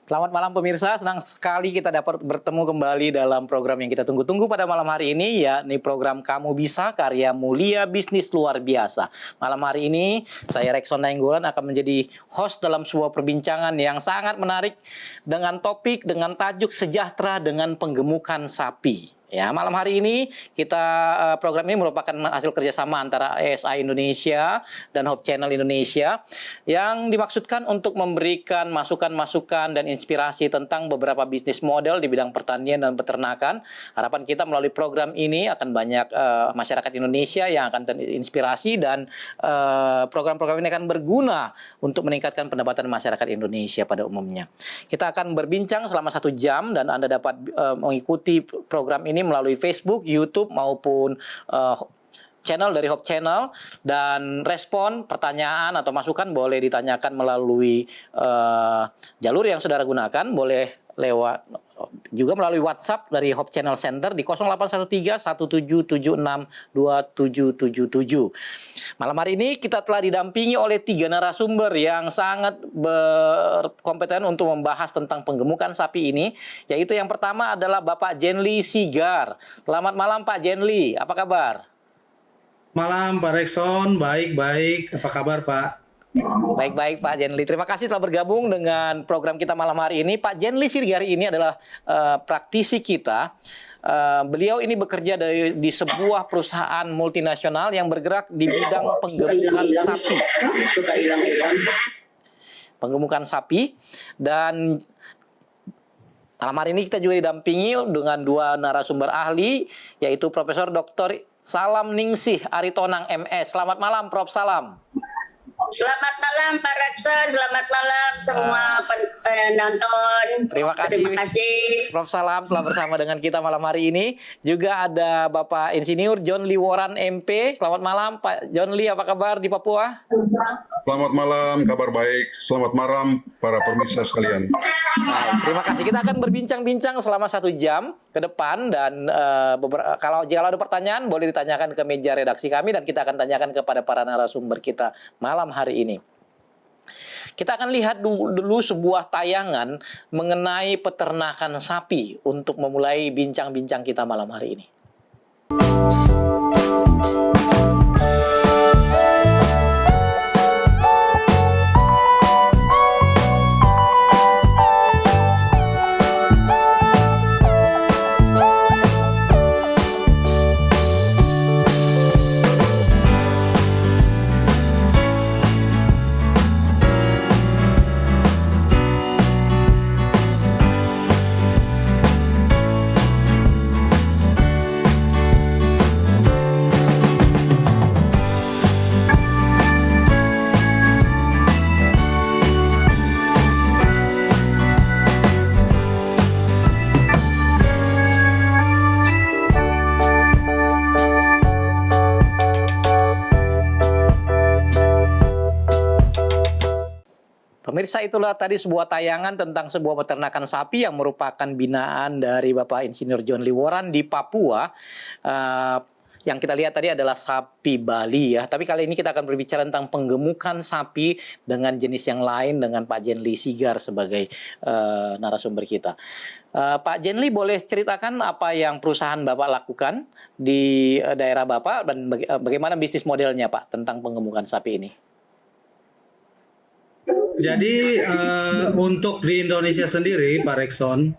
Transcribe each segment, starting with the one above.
Selamat malam pemirsa, senang sekali kita dapat bertemu kembali dalam program yang kita tunggu-tunggu pada malam hari ini, yakni program Kamu Bisa Karya Mulia Bisnis Luar Biasa. Malam hari ini, saya Rekson Nainggolan akan menjadi host dalam sebuah perbincangan yang sangat menarik dengan topik, dengan tajuk sejahtera dengan penggemukan sapi. Ya, malam hari ini program ini merupakan hasil kerjasama antara ASI Indonesia dan Hope Channel Indonesia yang dimaksudkan untuk memberikan masukan-masukan dan inspirasi tentang beberapa bisnis model di bidang pertanian dan peternakan. Harapan kita melalui program ini akan banyak masyarakat Indonesia yang akan terinspirasi dan program-program ini akan berguna untuk meningkatkan pendapatan masyarakat Indonesia pada umumnya. Kita akan berbincang selama 1 jam dan Anda dapat mengikuti program ini melalui Facebook, YouTube maupun channel dari Hope Channel, dan respon, pertanyaan atau masukan boleh ditanyakan melalui jalur yang saudara gunakan, boleh lewat juga melalui WhatsApp dari Hope Channel Center di 0813-1776277. Malam hari ini kita telah didampingi oleh 3 narasumber yang sangat berkompeten untuk membahas tentang penggemukan sapi ini, yaitu yang pertama adalah Bapak Jenly Sigar. Selamat malam Pak Jenly, apa kabar? Malam Pak Rekson, baik-baik. Apa kabar Pak? Baik-baik Pak Jenly, terima kasih telah bergabung dengan program kita malam hari ini. Pak Jenly Sigar ini adalah praktisi kita. Beliau ini bekerja di sebuah perusahaan multinasional yang bergerak di bidang penggemukan sapi. Penggemukan sapi, dan malam hari ini kita juga didampingi dengan 2 narasumber ahli, yaitu Profesor Dr. Salam Ningsih Aritonang MS. Selamat malam Prof. Salam. Selamat malam Pak Rekson, selamat malam semua penonton. Terima kasih Prof. Salam telah bersama dengan kita malam hari ini. Juga ada Bapak Insinyur John Lee Woran MP. Selamat malam Pak John Lee, apa kabar di Papua? Selamat malam, kabar baik. Selamat malam para pemirsa sekalian. Terima kasih. Kita akan berbincang-bincang selama 1 jam ke depan, dan kalau ada pertanyaan boleh ditanyakan ke meja redaksi kami dan kita akan tanyakan kepada para narasumber kita malam hari ini. Kita akan lihat dulu sebuah tayangan mengenai peternakan sapi untuk memulai bincang-bincang kita malam hari ini. Pemirsa, itulah tadi sebuah tayangan tentang sebuah peternakan sapi yang merupakan binaan dari Bapak Insinyur John Lee Woran di Papua. Yang kita lihat tadi adalah sapi Bali ya. Tapi kali ini kita akan berbicara tentang penggemukan sapi dengan jenis yang lain dengan Pak Jenly Sigar sebagai narasumber kita. Pak Jenly, boleh ceritakan apa yang perusahaan Bapak lakukan di daerah Bapak dan bagaimana bisnis modelnya Pak tentang penggemukan sapi ini? Jadi untuk di Indonesia sendiri Pak Rekson,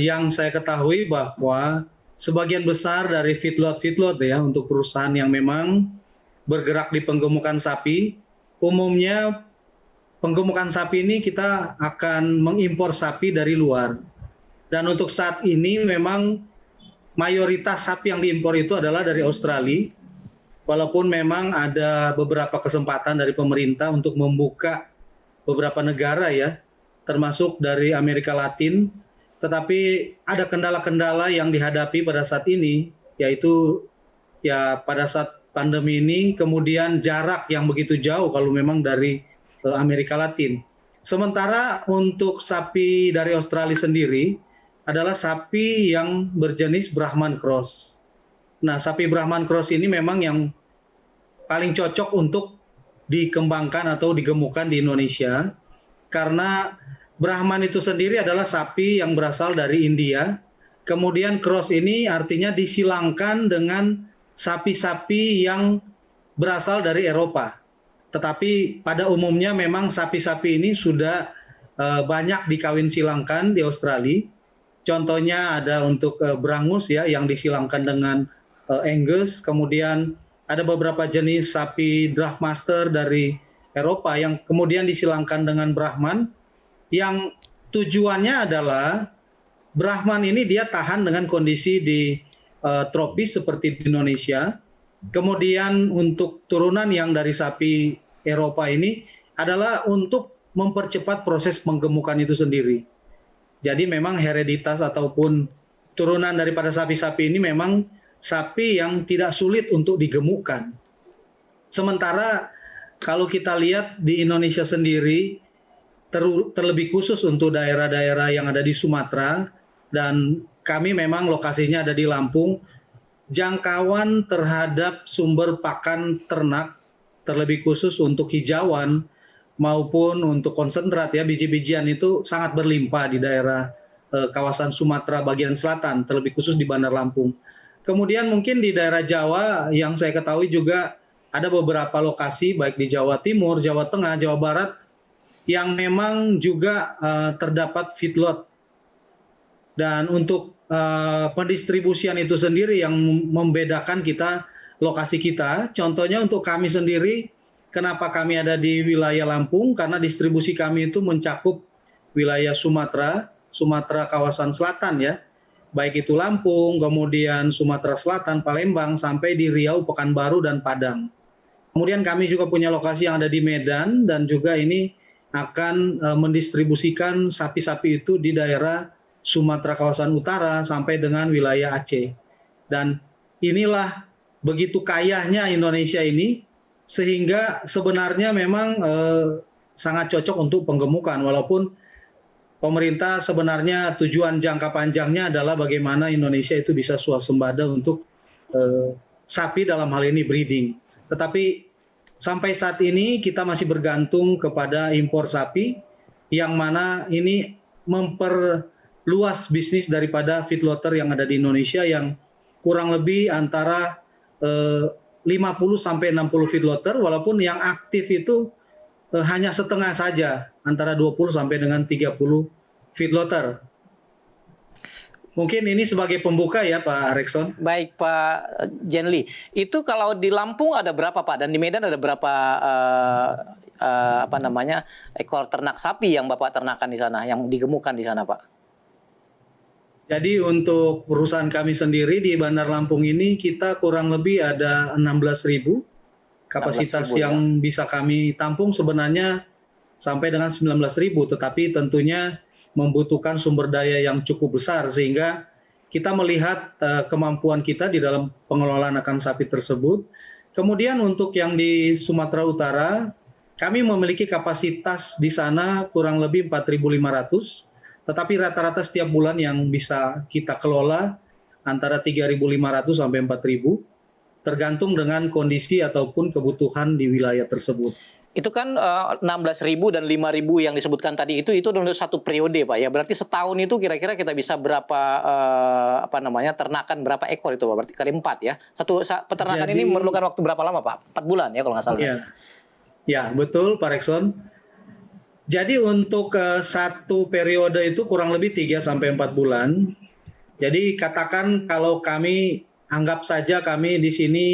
yang saya ketahui bahwa sebagian besar dari feedlot ya untuk perusahaan yang memang bergerak di penggemukan sapi, umumnya penggemukan sapi ini kita akan mengimpor sapi dari luar. Dan untuk saat ini memang mayoritas sapi yang diimpor itu adalah dari Australia, walaupun memang ada beberapa kesempatan dari pemerintah untuk membuka beberapa negara ya, termasuk dari Amerika Latin, tetapi ada kendala-kendala yang dihadapi pada saat ini, yaitu ya pada saat pandemi ini, kemudian jarak yang begitu jauh kalau memang dari Amerika Latin. Sementara untuk sapi dari Australia sendiri adalah sapi yang berjenis Brahman Cross. Nah, sapi Brahman Cross ini memang yang paling cocok untuk dikembangkan atau digemukkan di Indonesia, karena Brahman itu sendiri adalah sapi yang berasal dari India. Kemudian cross ini artinya disilangkan dengan sapi-sapi yang berasal dari Eropa. Tetapi pada umumnya memang sapi-sapi ini sudah banyak dikawin silangkan di Australia. Contohnya ada untuk Brangus ya yang disilangkan dengan Angus. Kemudian ada beberapa jenis sapi Dragmaster dari Eropa yang kemudian disilangkan dengan Brahman, yang tujuannya adalah Brahman ini dia tahan dengan kondisi di tropis seperti di Indonesia. Kemudian untuk turunan yang dari sapi Eropa ini adalah untuk mempercepat proses penggemukan itu sendiri. Jadi memang hereditas ataupun turunan daripada sapi-sapi ini memang sapi yang tidak sulit untuk digemukkan. Sementara kalau kita lihat di Indonesia sendiri, terlebih khusus untuk daerah-daerah yang ada di Sumatera, dan kami memang lokasinya ada di Lampung, jangkauan terhadap sumber pakan ternak, terlebih khusus untuk hijauan maupun untuk konsentrat ya, biji-bijian itu sangat berlimpah di daerah kawasan Sumatera bagian selatan, terlebih khusus di Bandar Lampung. Kemudian mungkin di daerah Jawa yang saya ketahui juga ada beberapa lokasi baik di Jawa Timur, Jawa Tengah, Jawa Barat yang memang juga terdapat feedlot. Dan untuk pendistribusian itu sendiri yang membedakan kita, lokasi kita, contohnya untuk kami sendiri, kenapa kami ada di wilayah Lampung, karena distribusi kami itu mencakup wilayah Sumatera kawasan selatan ya, baik itu Lampung, kemudian Sumatera Selatan, Palembang, sampai di Riau, Pekanbaru, dan Padang. Kemudian kami juga punya lokasi yang ada di Medan, dan juga ini akan mendistribusikan sapi-sapi itu di daerah Sumatera kawasan utara sampai dengan wilayah Aceh. Dan inilah begitu kayanya Indonesia ini, sehingga sebenarnya memang sangat cocok untuk penggemukan, walaupun pemerintah sebenarnya tujuan jangka panjangnya adalah bagaimana Indonesia itu bisa swasembada untuk sapi dalam hal ini breeding. Tetapi sampai saat ini kita masih bergantung kepada impor sapi, yang mana ini memperluas bisnis daripada feedlotter yang ada di Indonesia yang kurang lebih antara 50 sampai 60 feedlotter, walaupun yang aktif itu hanya setengah saja, antara 20 sampai dengan 30 feedlotter. Mungkin ini sebagai pembuka ya Pak Rekson. Baik Pak Jenli, itu kalau di Lampung ada berapa Pak, dan di Medan ada berapa ekor ternak sapi yang Bapak ternakan di sana, yang digemukan di sana Pak? Jadi untuk perusahaan kami sendiri di Bandar Lampung ini kita kurang lebih ada 16.000 kapasitas 16.000, yang bisa kami tampung sebenarnya sampai dengan 19.000, tetapi tentunya membutuhkan sumber daya yang cukup besar sehingga kita melihat kemampuan kita di dalam pengelolaan akan sapi tersebut. Kemudian untuk yang di Sumatera Utara, kami memiliki kapasitas di sana kurang lebih 4.500, tetapi rata-rata setiap bulan yang bisa kita kelola antara 3.500 sampai 4.000, tergantung dengan kondisi ataupun kebutuhan di wilayah tersebut. Itu kan 16.000 dan 5.000 yang disebutkan tadi itu untuk satu periode Pak ya. Berarti setahun itu kira-kira kita bisa berapa ternakan berapa ekor itu Pak? Berarti kali 4 ya. Satu peternakan ini memerlukan waktu berapa lama Pak? 4 bulan ya kalau nggak salah. Ya, betul Pak Rekson. Jadi untuk satu periode itu kurang lebih 3 sampai 4 bulan. Jadi katakan kalau kami anggap saja kami di sini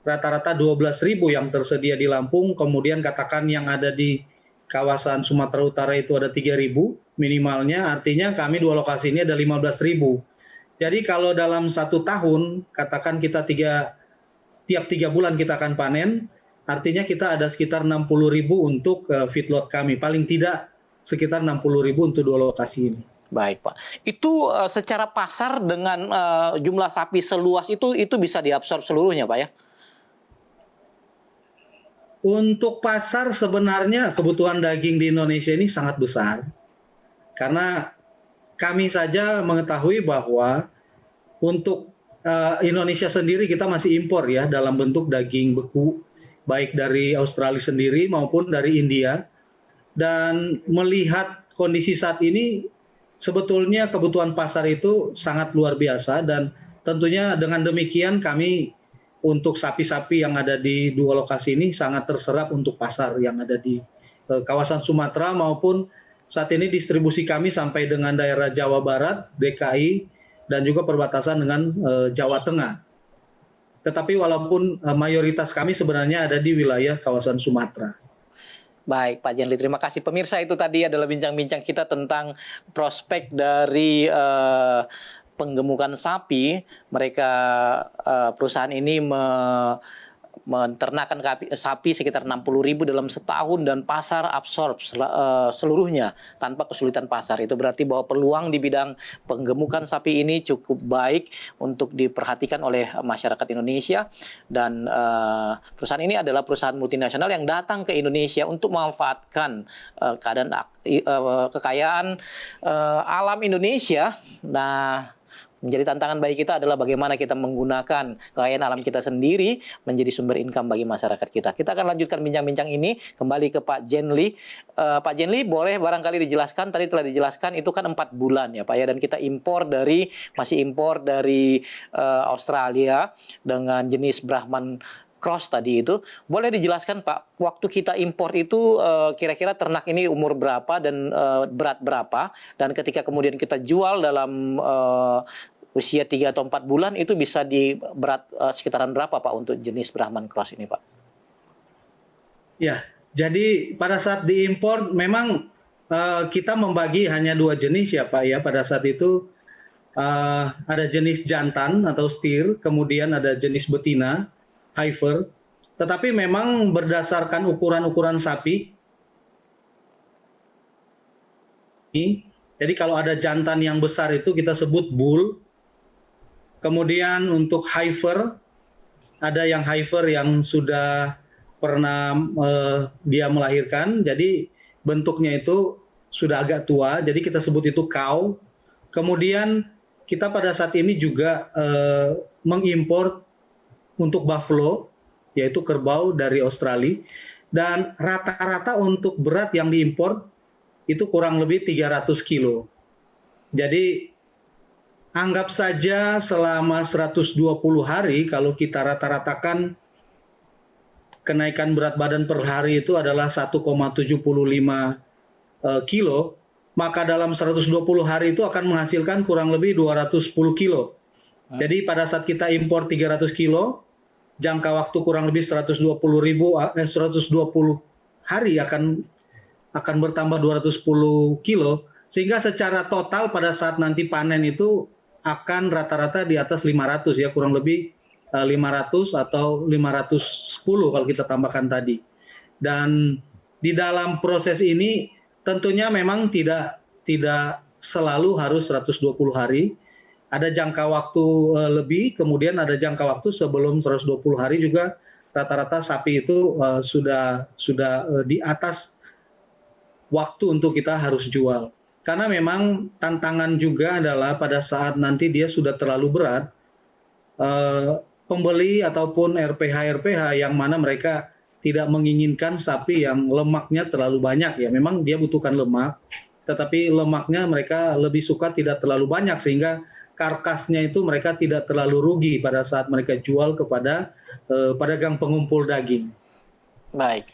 rata-rata 12.000 yang tersedia di Lampung, kemudian katakan yang ada di kawasan Sumatera Utara itu ada 3.000 minimalnya, artinya kami dua lokasi ini ada 15.000. Jadi kalau dalam 1 tahun, katakan kita tiap 3 bulan kita akan panen, artinya kita ada sekitar 60.000 untuk feedlot kami, paling tidak sekitar 60.000 untuk dua lokasi ini. Baik Pak, itu secara pasar dengan jumlah sapi seluas itu bisa diabsorb seluruhnya Pak ya? Untuk pasar sebenarnya kebutuhan daging di Indonesia ini sangat besar. Karena kami saja mengetahui bahwa untuk Indonesia sendiri kita masih impor ya dalam bentuk daging beku, baik dari Australia sendiri maupun dari India. Dan melihat kondisi saat ini sebetulnya kebutuhan pasar itu sangat luar biasa, dan tentunya dengan demikian kami untuk sapi-sapi yang ada di dua lokasi ini sangat terserap untuk pasar yang ada di kawasan Sumatera, maupun saat ini distribusi kami sampai dengan daerah Jawa Barat, DKI, dan juga perbatasan dengan Jawa Tengah. Tetapi walaupun mayoritas kami sebenarnya ada di wilayah kawasan Sumatera. Baik, Pak Jenli, terima kasih. Pemirsa, itu tadi adalah bincang-bincang kita tentang prospek dari penggemukan sapi. Mereka perusahaan ini menternakan sapi sekitar 60.000 dalam setahun, dan pasar absorb seluruhnya tanpa kesulitan pasar. Itu berarti bahwa peluang di bidang penggemukan sapi ini cukup baik untuk diperhatikan oleh masyarakat Indonesia, dan perusahaan ini adalah perusahaan multinasional yang datang ke Indonesia untuk memanfaatkan kekayaan alam Indonesia. Nah, menjadi tantangan bagi kita adalah bagaimana kita menggunakan kekayaan alam kita sendiri menjadi sumber income bagi masyarakat kita. Kita akan lanjutkan bincang-bincang ini kembali ke Pak Jenli. Pak Jenli, boleh barangkali dijelaskan, tadi telah dijelaskan itu kan 4 bulan ya Pak ya, dan kita masih impor dari Australia dengan jenis Brahman Cross tadi itu. Boleh dijelaskan Pak, waktu kita impor itu kira-kira ternak ini umur berapa dan berat berapa, dan ketika kemudian kita jual dalam usia 3 atau 4 bulan itu bisa di berat sekitaran berapa Pak untuk jenis Brahman Cross ini Pak? Ya, jadi pada saat diimpor memang kita membagi hanya 2 jenis ya Pak ya. Pada saat itu ada jenis jantan atau steer, kemudian ada jenis betina, heifer, tetapi memang berdasarkan ukuran-ukuran sapi. Jadi kalau ada jantan yang besar itu kita sebut bull. Kemudian untuk heifer, ada yang heifer yang sudah pernah dia melahirkan, jadi bentuknya itu sudah agak tua, jadi kita sebut itu cow. Kemudian kita pada saat ini juga mengimpor untuk buffalo, yaitu kerbau dari Australia, dan rata-rata untuk berat yang diimpor itu kurang lebih 300 kilo. Jadi anggap saja selama 120 hari kalau kita rata-ratakan kenaikan berat badan per hari itu adalah 1,75 kilo, maka dalam 120 hari itu akan menghasilkan kurang lebih 210 kilo. Jadi pada saat kita impor 300 kilo, jangka waktu kurang lebih 120 hari akan bertambah 210 kilo, sehingga secara total pada saat nanti panen itu akan rata-rata di atas 500 ya, kurang lebih 500 atau 510 kalau kita tambahkan tadi. Dan di dalam proses ini tentunya memang tidak selalu harus 120 hari. Ada jangka waktu lebih, kemudian ada jangka waktu sebelum 120 hari juga rata-rata sapi itu sudah di atas waktu untuk kita harus jual. Karena memang tantangan juga adalah pada saat nanti dia sudah terlalu berat, pembeli ataupun RPH yang mana mereka tidak menginginkan sapi yang lemaknya terlalu banyak ya. Memang dia butuhkan lemak, tetapi lemaknya mereka lebih suka tidak terlalu banyak, sehingga karkasnya itu mereka tidak terlalu rugi pada saat mereka jual kepada pedagang pengumpul daging. Baik,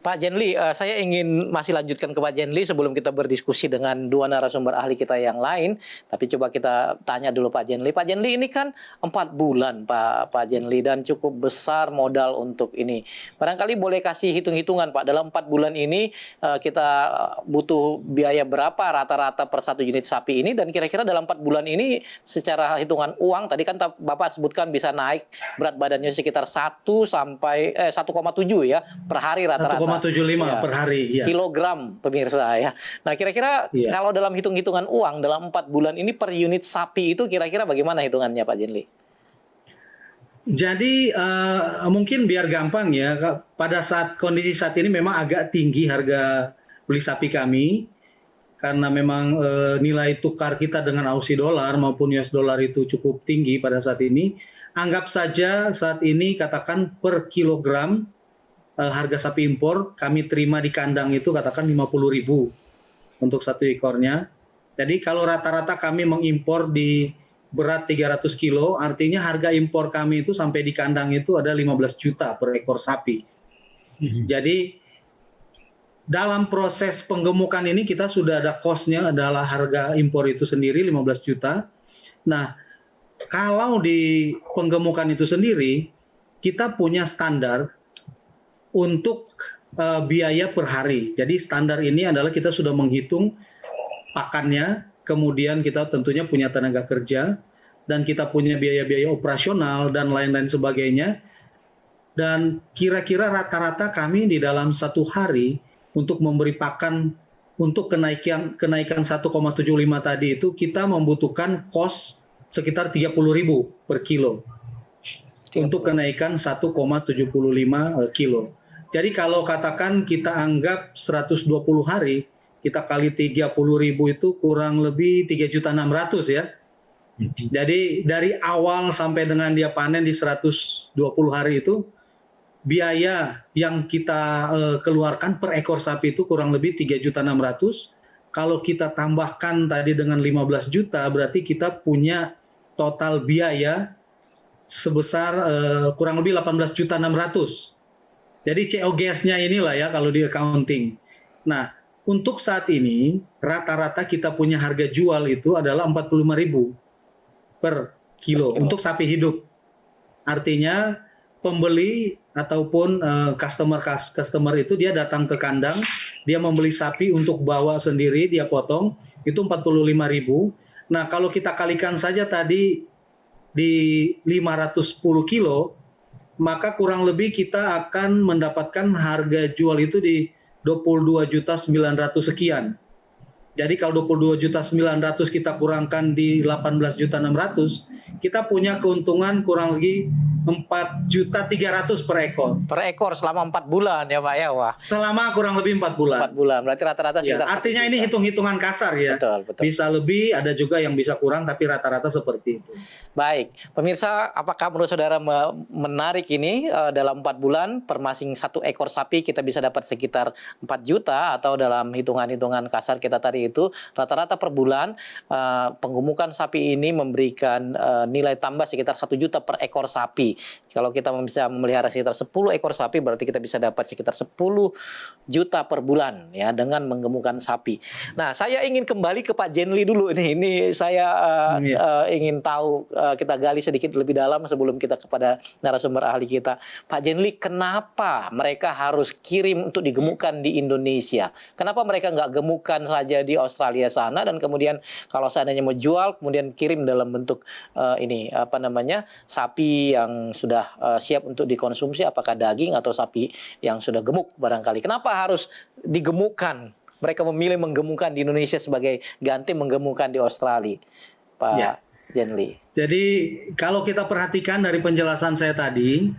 Pak Jenli, saya ingin masih lanjutkan ke Pak Jenli sebelum kita berdiskusi dengan dua narasumber ahli kita yang lain. Tapi coba kita tanya dulu Pak Jenli. Pak Jenli, ini kan 4 bulan Pak Jenli, dan cukup besar modal untuk ini. Barangkali boleh kasih hitung-hitungan Pak, dalam 4 bulan ini kita butuh biaya berapa rata-rata per 1 unit sapi ini, dan kira-kira dalam 4 bulan ini secara hitungan uang, tadi kan Bapak sebutkan bisa naik berat badannya sekitar 1,7 ya per hari rata-rata. 1,75 ya, per hari. Ya. Kilogram pemirsa ya. Nah kira-kira kalau dalam hitung-hitungan uang dalam 4 bulan ini per unit sapi itu kira-kira bagaimana hitungannya Pak Jenli? Jadi mungkin biar gampang ya, pada saat kondisi saat ini memang agak tinggi harga beli sapi kami, karena memang nilai tukar kita dengan Aussie dollar maupun US dollar itu cukup tinggi pada saat ini. Anggap saja saat ini katakan per kilogram harga sapi impor kami terima di kandang itu katakan 50.000. untuk satu ekornya. Jadi kalau rata-rata kami mengimpor di berat 300 kilo, artinya harga impor kami itu sampai di kandang itu ada 15 juta per ekor sapi. Jadi dalam proses penggemukan ini kita sudah ada cost-nya adalah harga impor itu sendiri 15 juta. Nah, kalau di penggemukan itu sendiri, kita punya standar untuk biaya per hari. Jadi standar ini adalah kita sudah menghitung pakannya, kemudian kita tentunya punya tenaga kerja, dan kita punya biaya-biaya operasional dan lain-lain sebagainya. Dan kira-kira rata-rata kami di dalam satu hari untuk memberi pakan untuk kenaikan 1,75 tadi itu kita membutuhkan cost sekitar 30.000 per kilo untuk kenaikan 1,75 kilo. Jadi kalau katakan kita anggap 120 hari, kita kali 30.000 itu kurang lebih 3.600.000 ya. Jadi dari awal sampai dengan dia panen di 120 hari itu, biaya yang kita keluarkan per ekor sapi itu kurang lebih 3.600.000. Kalau kita tambahkan tadi dengan 15 juta, berarti kita punya total biaya sebesar kurang lebih 18.600.000. Jadi COGS-nya inilah ya kalau di accounting. Nah, untuk saat ini rata-rata kita punya harga jual itu adalah 45.000 per kilo untuk sapi hidup. Artinya pembeli ataupun customer itu dia datang ke kandang, dia membeli sapi untuk bawa sendiri, dia potong, itu 45.000. Nah, kalau kita kalikan saja tadi di 510 kilo, maka kurang lebih kita akan mendapatkan harga jual itu di 22.900.000 sekian. Jadi kalau 22.900.000 kita kurangkan di 18.600.000, kita punya keuntungan kurang lebih 4.300.000 per ekor. Per ekor selama 4 bulan ya Pak ya, wah. Selama kurang lebih 4 bulan. 4 bulan, berarti rata-rata Ya, sekitar. artinya ini hitung-hitungan kasar ya. Betul. Bisa lebih, ada juga yang bisa kurang, tapi rata-rata seperti itu. Baik, pemirsa, apakah menurut saudara menarik ini dalam 4 bulan per masing satu ekor sapi kita bisa dapat sekitar 4 juta atau dalam hitungan-hitungan kasar kita tadi itu rata-rata per bulan penggemukan sapi ini memberikan nilai tambah sekitar 1 juta per ekor sapi. Kalau kita bisa memelihara sekitar 10 ekor sapi berarti kita bisa dapat sekitar 10 juta per bulan ya dengan menggemukan sapi. Nah, saya ingin kembali ke Pak Jenly dulu nih. Ini saya ingin tahu, kita gali sedikit lebih dalam sebelum kita kepada narasumber ahli kita. Pak Jenly, kenapa mereka harus kirim untuk digemukkan di Indonesia? Kenapa mereka nggak gemukan saja di Australia sana dan kemudian kalau seandainya mau jual kemudian kirim dalam bentuk sapi yang sudah siap untuk dikonsumsi, apakah daging atau sapi yang sudah gemuk barangkali. Kenapa harus digemukkan? Mereka memilih menggemukkan di Indonesia sebagai ganti menggemukkan di Australia, Pak Jenly. Jadi kalau kita perhatikan dari penjelasan saya tadi,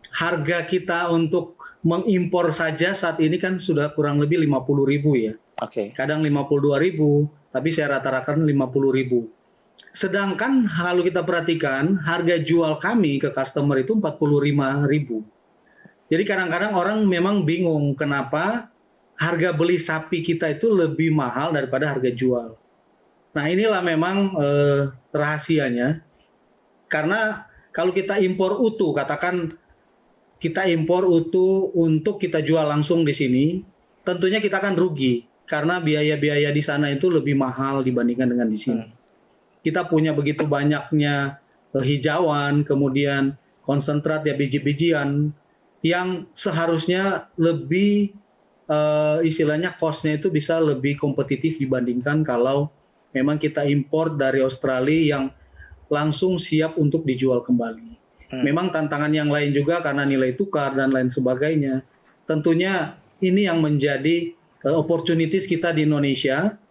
harga kita untuk mengimpor saja saat ini kan sudah kurang lebih 50.000 ya. Oke. Kadang 52.000, tapi saya rata-ratakan 50.000. Sedangkan kalau kita perhatikan harga jual kami ke customer itu 45.000. Jadi kadang-kadang orang memang bingung kenapa harga beli sapi kita itu lebih mahal daripada harga jual. Nah, inilah memang rahasianya. Karena kalau kita impor utuh, katakan kita impor utuh untuk kita jual langsung di sini, tentunya kita akan rugi karena biaya-biaya di sana itu lebih mahal dibandingkan dengan di sini. Kita punya begitu banyaknya hijauan, kemudian konsentrat ya biji-bijian yang seharusnya lebih istilahnya cost-nya itu bisa lebih kompetitif dibandingkan kalau memang kita impor dari Australia yang langsung siap untuk dijual kembali. Memang tantangan yang lain juga karena nilai tukar dan lain sebagainya. Tentunya ini yang menjadi opportunities kita di Indonesia.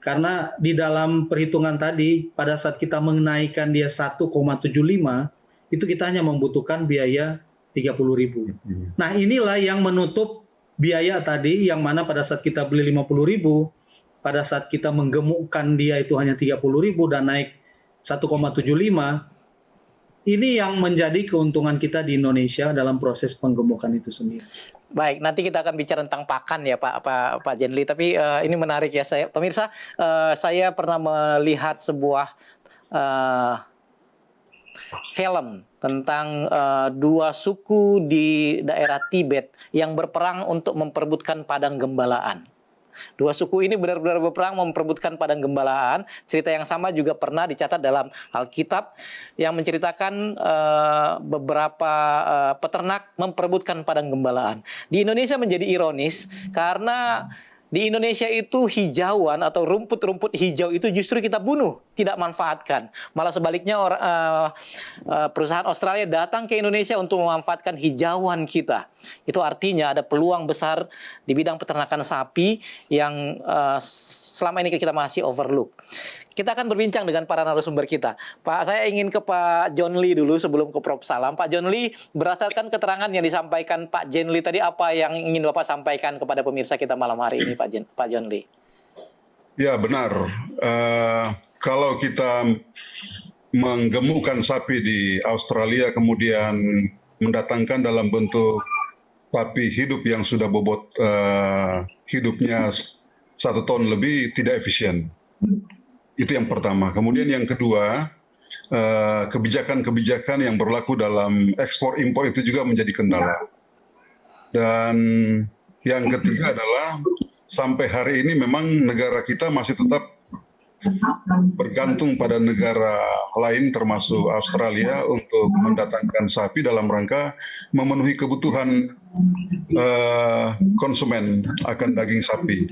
Karena di dalam perhitungan tadi, pada saat kita menaikkan dia 1,75, itu kita hanya membutuhkan biaya 30.000. Nah, inilah yang menutup biaya tadi, yang mana pada saat kita beli 50.000, pada saat kita menggemukkan dia itu hanya 30.000 dan naik 1,75, ini yang menjadi keuntungan kita di Indonesia dalam proses penggemukan itu sendiri. Baik, nanti kita akan bicara tentang pakan ya Pak Jenli. Tapi ini menarik ya pemirsa. Saya pernah melihat sebuah film tentang dua suku di daerah Tibet yang berperang untuk memperebutkan padang gembalaan. Dua suku ini benar-benar berperang memperebutkan padang gembalaan. Cerita yang sama juga pernah dicatat dalam Alkitab yang menceritakan beberapa peternak memperebutkan padang gembalaan. Di Indonesia menjadi ironis karena di Indonesia itu hijauan atau rumput-rumput hijau itu justru kita bunuh, tidak manfaatkan. Malah sebaliknya perusahaan Australia datang ke Indonesia untuk memanfaatkan hijauan kita. Itu artinya ada peluang besar di bidang peternakan sapi yang selama ini kita masih overlook. Kita akan berbincang dengan para narasumber kita. Pak, saya ingin ke Pak John Lee dulu sebelum ke Prof. Salam. Pak John Lee, berdasarkan keterangan yang disampaikan Pak John Lee tadi, apa yang ingin Bapak sampaikan kepada pemirsa kita malam hari ini, Pak John Lee? Ya, benar. Kalau kita menggemukkan sapi di Australia, kemudian mendatangkan dalam bentuk sapi hidup yang sudah bobot hidupnya 1 ton lebih, tidak efisien. Itu yang pertama. Kemudian yang kedua, kebijakan-kebijakan yang berlaku dalam ekspor-impor itu juga menjadi kendala. Dan yang ketiga adalah sampai hari ini memang negara kita masih tetap bergantung pada negara lain termasuk Australia untuk mendatangkan sapi dalam rangka memenuhi kebutuhan konsumen akan daging sapi.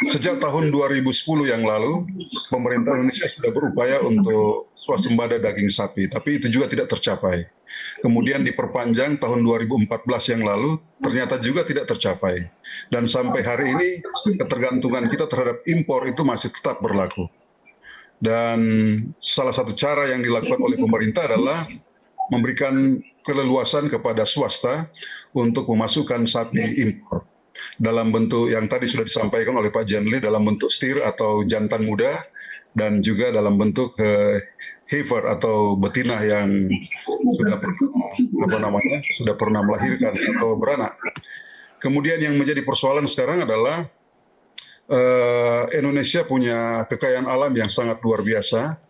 Sejak tahun 2010 yang lalu, pemerintah Indonesia sudah berupaya untuk swasembada daging sapi, tapi itu juga tidak tercapai. Kemudian diperpanjang tahun 2014 yang lalu, ternyata juga tidak tercapai. Dan sampai hari ini, ketergantungan kita terhadap impor itu masih tetap berlaku. Dan salah satu cara yang dilakukan oleh pemerintah adalah memberikan keleluasan kepada swasta untuk memasukkan sapi impor. Dalam bentuk yang tadi sudah disampaikan oleh Pak Janli, dalam bentuk steer atau jantan muda, dan juga dalam bentuk heifer atau betina yang sudah pernah melahirkan atau beranak. Kemudian yang menjadi persoalan sekarang adalah Indonesia punya kekayaan alam yang sangat luar biasa.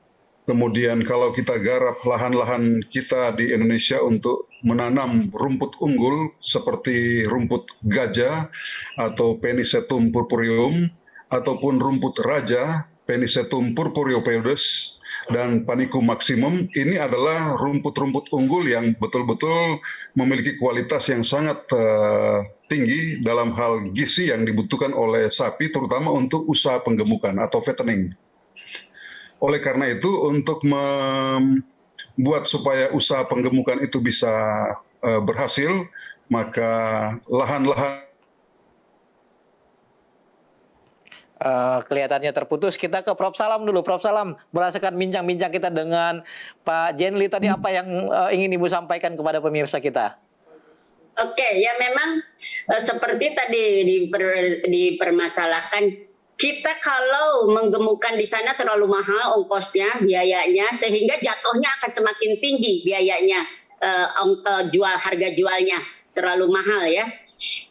Kemudian kalau kita garap lahan-lahan kita di Indonesia untuk menanam rumput unggul seperti rumput gajah atau Penicetum purpureum, ataupun rumput raja Penicetum purpureopedes dan Panicum maximum, ini adalah rumput-rumput unggul yang betul-betul memiliki kualitas yang sangat tinggi dalam hal gizi yang dibutuhkan oleh sapi, terutama untuk usaha penggemukan atau fattening. Oleh karena itu, untuk membuat supaya usaha penggemukan itu bisa berhasil, maka lahan-lahan kelihatannya terputus. Kita ke Prof. Salam dulu. Prof. Salam, berdasarkan bincang-bincang kita dengan Pak Janli tadi, apa yang ingin Ibu sampaikan kepada pemirsa kita? Oke, ya memang seperti tadi dipermasalahkan, kita kalau menggemukkan di sana terlalu mahal ongkosnya, biayanya, sehingga jatuhnya akan semakin tinggi biayanya, harga jualnya terlalu mahal ya.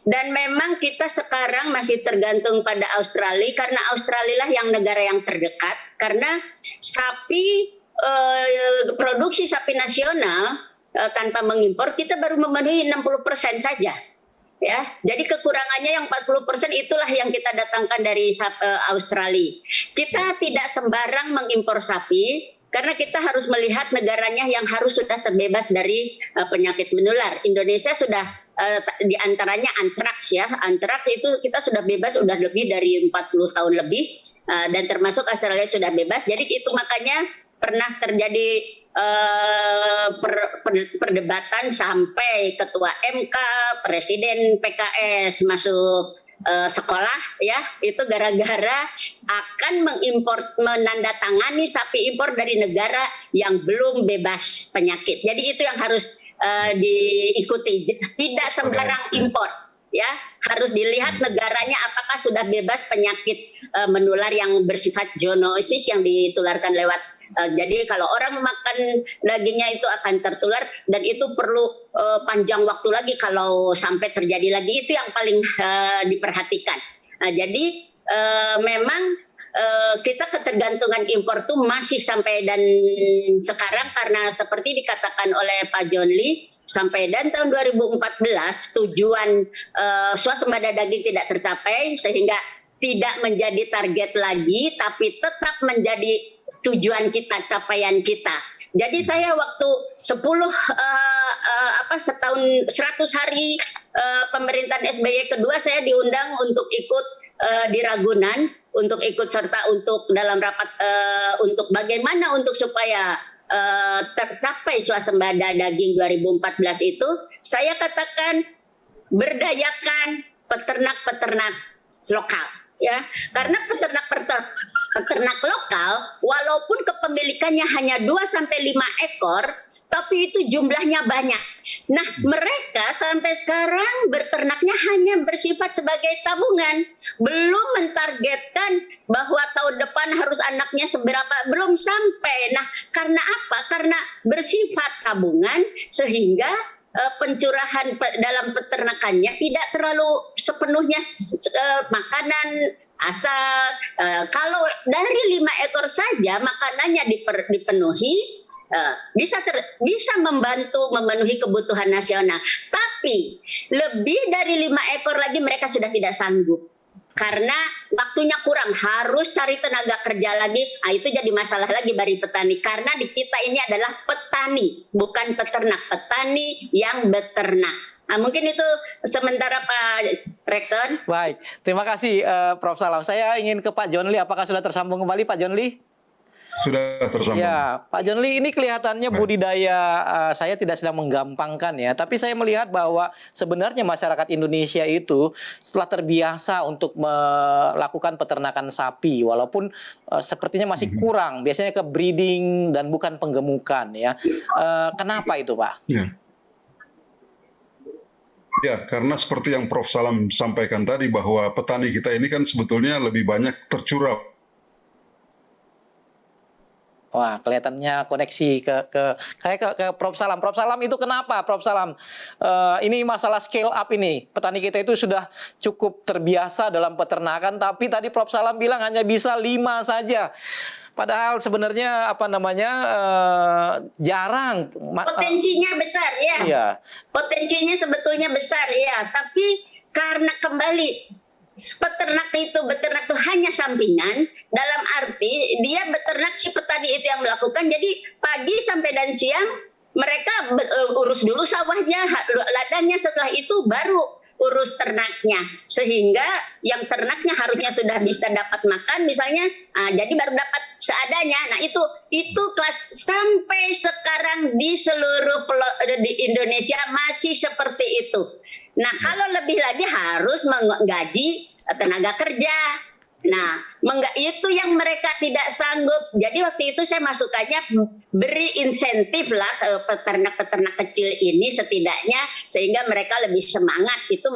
Dan memang kita sekarang masih tergantung pada Australia, karena Australia lah yang negara yang terdekat, karena sapi, produksi sapi nasional tanpa mengimpor kita baru memenuhi 60% saja. Ya, jadi kekurangannya yang 40% itulah yang kita datangkan dari Australia. Kita tidak sembarang mengimpor sapi karena kita harus melihat negaranya yang harus sudah terbebas dari penyakit menular. Indonesia sudah diantaranya antraks ya. Antraks itu kita sudah bebas sudah lebih dari 40 tahun lebih, dan termasuk Australia sudah bebas. Jadi itu makanya pernah terjadi perdebatan sampai ketua MK, presiden PKS masuk sekolah ya, itu gara-gara akan menandatangani sapi impor dari negara yang belum bebas penyakit. Jadi itu yang harus diikuti, tidak sembarang impor ya, harus dilihat negaranya apakah sudah bebas penyakit menular yang bersifat zoonosis yang ditularkan lewat Jadi kalau orang makan dagingnya itu akan tertular dan itu perlu panjang waktu lagi kalau sampai terjadi lagi, itu yang paling diperhatikan. Jadi memang kita ketergantungan impor tuh masih sampai dan sekarang, karena seperti dikatakan oleh Pak John Lee, sampai dan tahun 2014 tujuan swasembada daging tidak tercapai sehingga tidak menjadi target lagi, tapi tetap menjadi tujuan kita, capaian kita. Jadi saya waktu 10 setahun 100 hari pemerintahan SBY kedua, saya diundang untuk ikut di Ragunan, untuk ikut serta untuk dalam rapat untuk bagaimana untuk supaya tercapai swasembada daging 2014 itu. Saya katakan berdayakan peternak-peternak lokal, ya, karena peternak lokal walaupun kepemilikannya hanya 2-5 ekor, tapi itu jumlahnya banyak. Nah, mereka sampai sekarang berternaknya hanya bersifat sebagai tabungan, belum mentargetkan bahwa tahun depan harus anaknya seberapa, belum sampai. Nah, karena apa? Karena bersifat tabungan sehingga pencurahan dalam peternakannya tidak terlalu sepenuhnya makanan asal. Kalau dari 5 ekor saja makanannya dipenuhi, bisa membantu memenuhi kebutuhan nasional. Tapi lebih dari 5 ekor lagi mereka sudah tidak sanggup karena waktunya kurang, harus cari tenaga kerja lagi. Itu jadi masalah lagi bagi petani, karena di kita ini adalah petani, bukan peternak, petani yang beternak. Mungkin itu sementara Pak Rekson. Baik, terima kasih Prof. Salam. Saya ingin ke Pak John Lee. Apakah sudah tersambung kembali Pak John Lee? Sudah tersambung. Ya, Pak John Lee, ini kelihatannya budidaya, saya tidak sedang menggampangkan ya, tapi saya melihat bahwa sebenarnya masyarakat Indonesia itu setelah terbiasa untuk melakukan peternakan sapi, walaupun sepertinya masih kurang, biasanya ke breeding dan bukan penggemukan ya. Kenapa itu, Pak? Ya, karena seperti yang Prof. Salam sampaikan tadi bahwa petani kita ini kan sebetulnya lebih banyak tercurah. Wah, kelihatannya koneksi ke Prof. Salam. Prof. Salam, itu kenapa, Prof. Salam? Ini masalah scale up ini. Petani kita itu sudah cukup terbiasa dalam peternakan, tapi tadi Prof. Salam bilang hanya bisa 5 saja. Padahal sebenarnya jarang. Potensinya besar ya. Iya. Potensinya sebetulnya besar ya, tapi karena kembali beternak itu hanya sampingan, dalam arti dia beternak, si petani itu yang melakukan. Jadi pagi sampai dan siang mereka urus dulu sawahnya, ladangnya, setelah itu baru urus ternaknya, sehingga yang ternaknya harusnya sudah bisa dapat makan misalnya, jadi baru dapat seadanya. Nah itu kelas sampai sekarang di seluruh di Indonesia masih seperti itu. Nah, kalau lebih lagi harus menggaji tenaga kerja. Nah, itu yang mereka tidak sanggup. Jadi waktu itu saya masukannya beri insentif lah peternak-peternak kecil ini setidaknya, sehingga mereka lebih semangat. Itu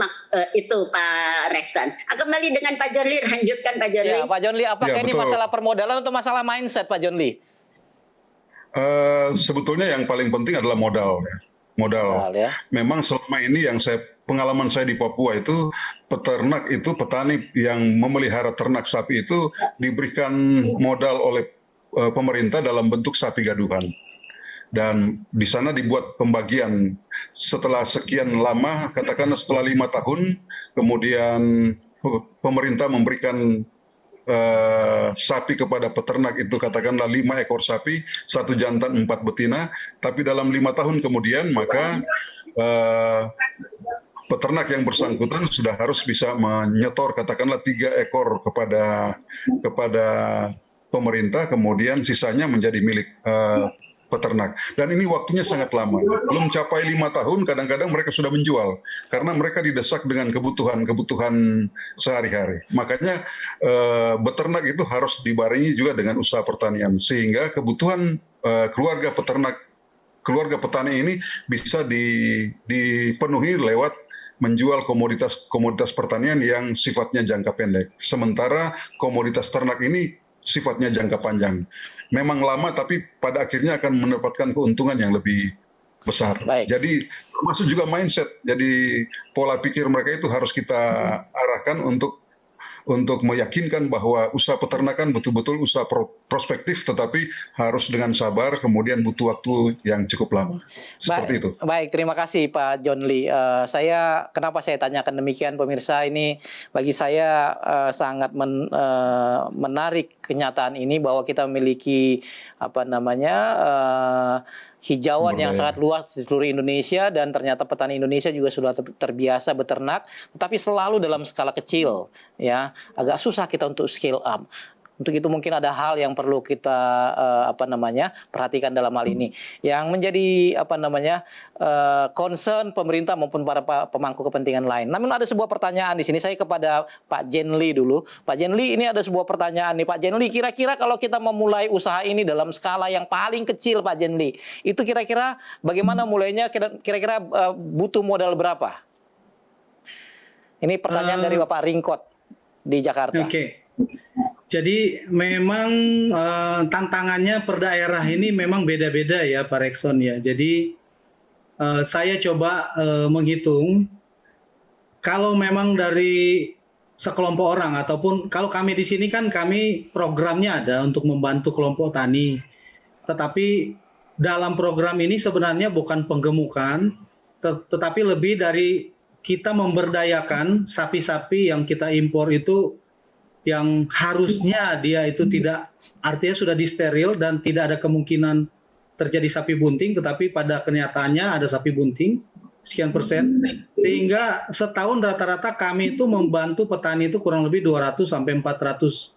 Pak Rekson. Kembali dengan Pak John Lee, lanjutkan Pak John Lee. Ya, Pak John Lee, apakah ini masalah permodalan atau masalah mindset, Pak John Lee? Sebetulnya yang paling penting adalah modal. Modal ya. Memang selama ini pengalaman saya di Papua itu, peternak itu, petani yang memelihara ternak sapi itu diberikan modal oleh pemerintah dalam bentuk sapi gaduhan. Dan di sana dibuat pembagian setelah sekian lama, katakanlah setelah 5 tahun, kemudian pemerintah memberikan sapi kepada peternak itu, katakanlah 5 ekor sapi, 1 jantan 4 betina, tapi dalam 5 tahun kemudian maka peternak yang bersangkutan sudah harus bisa menyetor katakanlah 3 ekor kepada pemerintah, kemudian sisanya menjadi milik peternak. Dan ini waktunya sangat lama, belum capai 5 tahun, kadang-kadang mereka sudah menjual karena mereka didesak dengan kebutuhan sehari-hari. Makanya beternak itu harus dibarengi juga dengan usaha pertanian, sehingga kebutuhan keluarga petani ini bisa dipenuhi lewat menjual komoditas pertanian yang sifatnya jangka pendek. Sementara komoditas ternak ini sifatnya jangka panjang. Memang lama tapi pada akhirnya akan mendapatkan keuntungan yang lebih besar. Baik. Jadi termasuk juga mindset. Jadi pola pikir mereka itu harus kita arahkan untuk meyakinkan bahwa usaha peternakan betul-betul usaha prospektif, tetapi harus dengan sabar, kemudian butuh waktu yang cukup lama. Seperti itu. Baik, terima kasih Pak John Lee. Kenapa saya tanyakan demikian, pemirsa? Ini bagi saya sangat menarik kenyataan ini bahwa kita memiliki hijauan yang sangat luas di seluruh Indonesia, dan ternyata petani Indonesia juga sudah terbiasa beternak, tetapi selalu dalam skala kecil, ya. Agak susah kita untuk scale up. Untuk itu mungkin ada hal yang perlu kita perhatikan dalam hal ini. Yang menjadi concern pemerintah maupun para pemangku kepentingan lain. Namun ada sebuah pertanyaan di sini, saya kepada Pak Jen Lee dulu. Pak Jen Lee, ini ada sebuah pertanyaan nih Pak Jen Lee. Kira-kira kalau kita memulai usaha ini dalam skala yang paling kecil Pak Jen Lee, itu kira-kira bagaimana mulainya? Kira-kira butuh modal berapa? Ini pertanyaan dari Bapak Ringkot di Jakarta. Oke. Jadi memang tantangannya per daerah ini memang beda-beda ya Pak Rekson ya. Jadi saya coba menghitung, kalau memang dari sekelompok orang ataupun kalau kami di sini kan kami programnya ada untuk membantu kelompok tani. Tetapi dalam program ini sebenarnya bukan penggemukan, tetapi lebih dari kita memberdayakan sapi-sapi yang kita impor itu, yang harusnya dia itu tidak, artinya sudah disteril dan tidak ada kemungkinan terjadi sapi bunting, tetapi pada kenyataannya ada sapi bunting sekian persen, sehingga setahun rata-rata kami itu membantu petani itu kurang lebih 200 sampai 400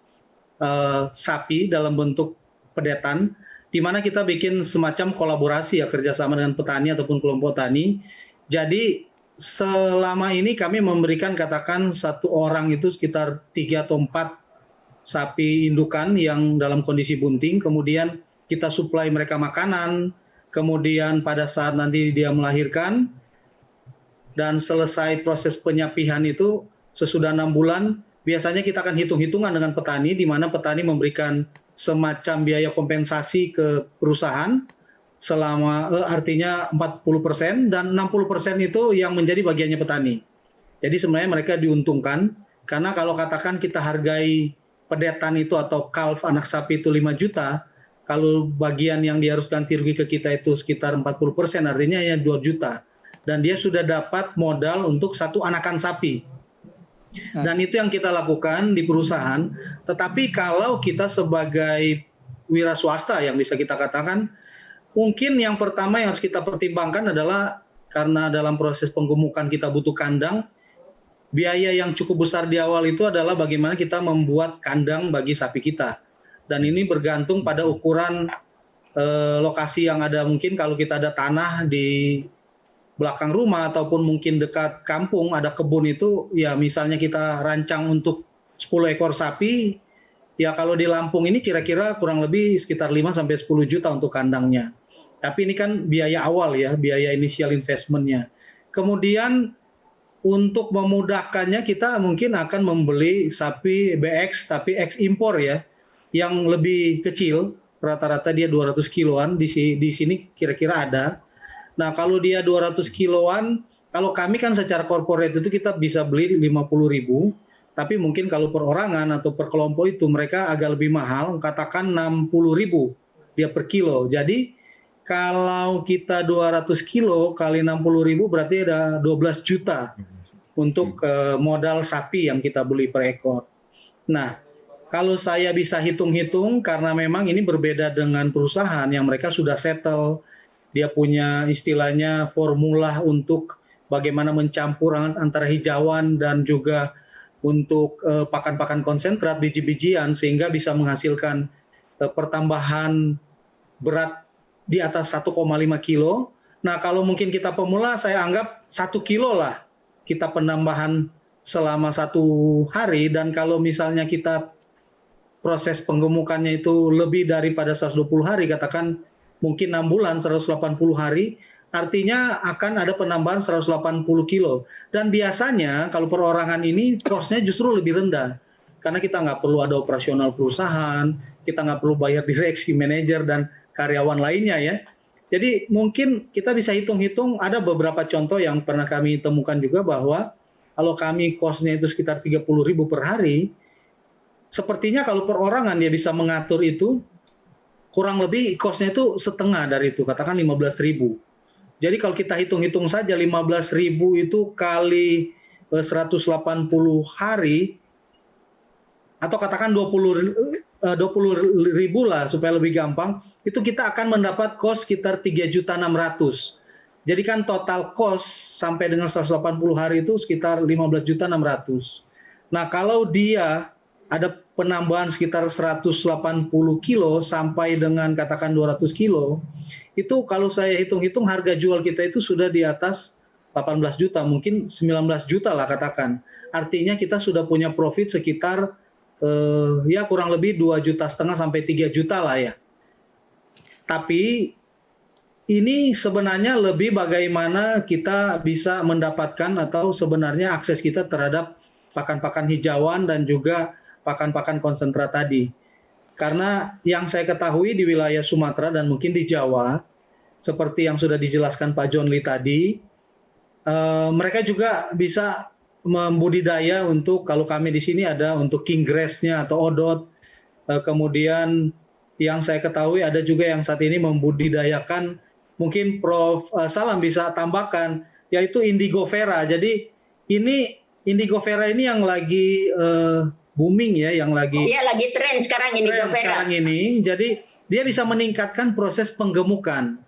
sapi dalam bentuk pedetan, di mana kita bikin semacam kolaborasi ya, kerjasama dengan petani ataupun kelompok tani. Jadi selama ini kami memberikan, katakan satu orang itu sekitar 3 atau 4 sapi indukan yang dalam kondisi bunting, kemudian kita suplai mereka makanan, kemudian pada saat nanti dia melahirkan dan selesai proses penyapihan itu sesudah 6 bulan, biasanya kita akan hitung-hitungan dengan petani, di mana petani memberikan semacam biaya kompensasi ke perusahaan, selama artinya 40% dan 60% itu yang menjadi bagiannya petani. Jadi sebenarnya mereka diuntungkan, karena kalau katakan kita hargai pedetan itu atau calf anak sapi itu 5 juta, kalau bagian yang dia harus ganti rugi ke kita itu sekitar 40%, artinya ya 2 juta. Dan dia sudah dapat modal untuk satu anakan sapi. Dan itu yang kita lakukan di perusahaan. Tetapi kalau kita sebagai wira swasta yang bisa kita katakan, mungkin yang pertama yang harus kita pertimbangkan adalah karena dalam proses penggemukan kita butuh kandang, biaya yang cukup besar di awal itu adalah bagaimana kita membuat kandang bagi sapi kita. Dan ini bergantung pada ukuran lokasi yang ada. Mungkin kalau kita ada tanah di belakang rumah ataupun mungkin dekat kampung ada kebun itu, ya misalnya kita rancang untuk 10 ekor sapi, ya kalau di Lampung ini kira-kira kurang lebih sekitar 5 sampai 10 juta untuk kandangnya. Tapi ini kan biaya awal ya, biaya initial investment-nya. Kemudian untuk memudahkannya kita mungkin akan membeli sapi BX, tapi X impor ya, yang lebih kecil, rata-rata dia 200 kiloan, di sini kira-kira ada. Nah kalau dia 200 kiloan, kalau kami kan secara corporate itu kita bisa beli 50.000, tapi mungkin kalau perorangan atau per kelompok itu mereka agak lebih mahal, katakan 60.000 dia per kilo. Jadi kalau kita 200 kilo kali 60.000 berarti ada 12 juta untuk modal sapi yang kita beli per ekor. Nah, kalau saya bisa hitung-hitung, karena memang ini berbeda dengan perusahaan yang mereka sudah settle, dia punya istilahnya formula untuk bagaimana mencampur antara hijauan dan juga untuk pakan-pakan konsentrat, biji-bijian, sehingga bisa menghasilkan pertambahan berat di atas 1,5 kilo. Nah kalau mungkin kita pemula, saya anggap 1 kilo lah kita penambahan selama 1 hari, dan kalau misalnya kita proses penggemukannya itu lebih daripada 120 hari, katakan mungkin 6 bulan, 180 hari, artinya akan ada penambahan 180 kilo. Dan biasanya kalau perorangan ini cost-nya justru lebih rendah. karena kita nggak perlu ada operasional perusahaan, kita nggak perlu bayar direksi, manajer, dan karyawan lainnya ya. Jadi mungkin kita bisa hitung-hitung, ada beberapa contoh yang pernah kami temukan juga bahwa kalau kami cost-nya itu sekitar 30.000 per hari, sepertinya kalau perorangan dia bisa mengatur itu, kurang lebih cost-nya itu setengah dari itu, katakan 15.000. Jadi kalau kita hitung-hitung saja 15.000 itu kali 180 hari, atau katakan 20.000 lah supaya lebih gampang, itu kita akan mendapat cost sekitar 3.600.000. Jadi kan total cost sampai dengan 180 hari itu sekitar 15.600.000. Nah kalau dia ada penambahan sekitar 180 kilo sampai dengan katakan 200 kilo, itu kalau saya hitung-hitung harga jual kita itu sudah di atas 18 juta, mungkin 19 juta lah katakan. Artinya kita sudah punya profit sekitar ya kurang lebih 2,5 juta sampai 3 juta lah ya. Tapi ini sebenarnya lebih bagaimana kita bisa mendapatkan atau sebenarnya akses kita terhadap pakan-pakan hijauan dan juga pakan-pakan konsentrat tadi. Karena yang saya ketahui di wilayah Sumatera dan mungkin di Jawa, seperti yang sudah dijelaskan Pak John Lee tadi, mereka juga bisa membudidaya untuk, kalau kami di sini ada untuk king grass-nya atau odot, kemudian yang saya ketahui ada juga yang saat ini membudidayakan, mungkin Prof. Salam bisa tambahkan, yaitu indigo vera. Jadi ini indigo vera ini yang lagi booming ya, yang lagi tren sekarang indigo vera. Sekarang ini, jadi dia bisa meningkatkan proses penggemukan.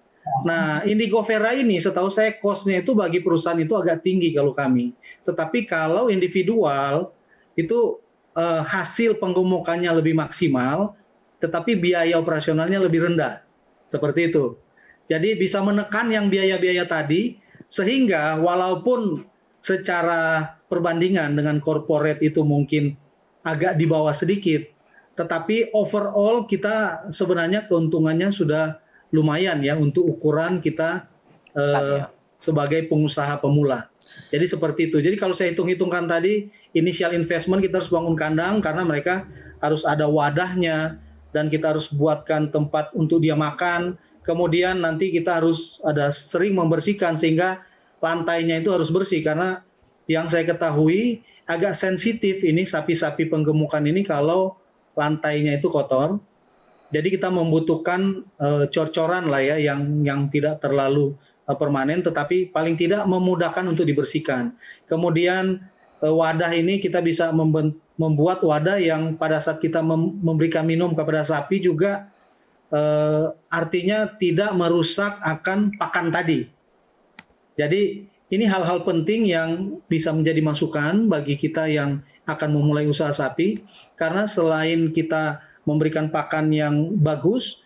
Nah, indigo vera ini setahu saya cost-nya itu bagi perusahaan itu agak tinggi kalau kami. Tetapi kalau individual itu hasil penggemukannya lebih maksimal, tetapi biaya operasionalnya lebih rendah. Seperti itu. Jadi bisa menekan yang biaya-biaya tadi, sehingga walaupun secara perbandingan dengan corporate itu mungkin agak di bawah sedikit, tetapi overall kita sebenarnya keuntungannya sudah lumayan ya untuk ukuran kita sebagai pengusaha pemula. Jadi seperti itu. Jadi kalau saya hitung-hitungkan tadi, initial investment kita harus bangun kandang karena mereka harus ada wadahnya dan kita harus buatkan tempat untuk dia makan. Kemudian nanti kita harus ada sering membersihkan sehingga lantainya itu harus bersih karena yang saya ketahui agak sensitif ini sapi-sapi penggemukan ini kalau lantainya itu kotor. Jadi kita membutuhkan cor-coran lah ya yang tidak terlalu permanen tetapi paling tidak memudahkan untuk dibersihkan. Kemudian wadah ini kita bisa membuat wadah yang pada saat kita memberikan minum kepada sapi juga artinya tidak merusak akan pakan tadi. Jadi ini hal-hal penting yang bisa menjadi masukan bagi kita yang akan memulai usaha sapi karena selain kita memberikan pakan yang bagus,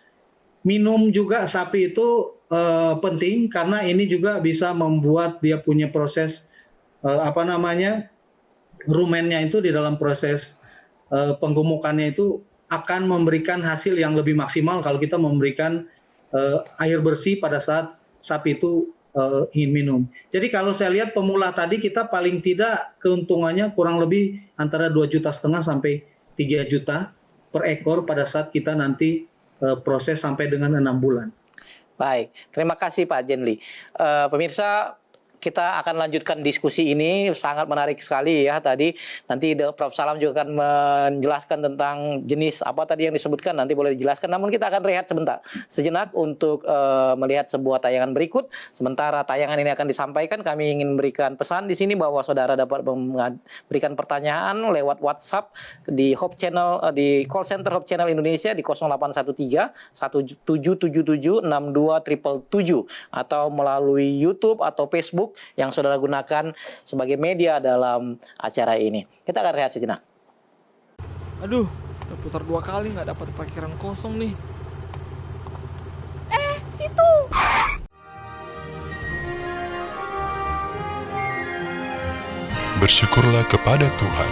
minum juga sapi itu penting karena ini juga bisa membuat dia punya proses rumennya itu di dalam proses penggemukannya itu akan memberikan hasil yang lebih maksimal kalau kita memberikan air bersih pada saat sapi itu ingin minum. Jadi kalau saya lihat pemula tadi kita paling tidak keuntungannya kurang lebih antara 2,5 juta sampai 3 juta per ekor pada saat kita nanti proses sampai dengan 6 bulan. Baik, terima kasih Pak Jenli. Pemirsa, kita akan lanjutkan diskusi ini, sangat menarik sekali ya tadi. Nanti Prof. Salam juga akan menjelaskan tentang jenis apa tadi yang disebutkan, nanti boleh dijelaskan. Namun kita akan rehat sejenak untuk melihat sebuah tayangan berikut. Sementara tayangan ini akan disampaikan, kami ingin memberikan pesan di sini bahwa saudara dapat memberikan pertanyaan lewat WhatsApp di Hope Channel, di call center Hope Channel Indonesia di 0813 1777 62777 atau melalui YouTube atau Facebook yang saudara gunakan sebagai media dalam acara ini. Kita akan rehat sejenak. Aduh, udah putar 2 kali nggak dapat parkiran kosong nih. Itu. Bersyukurlah kepada Tuhan,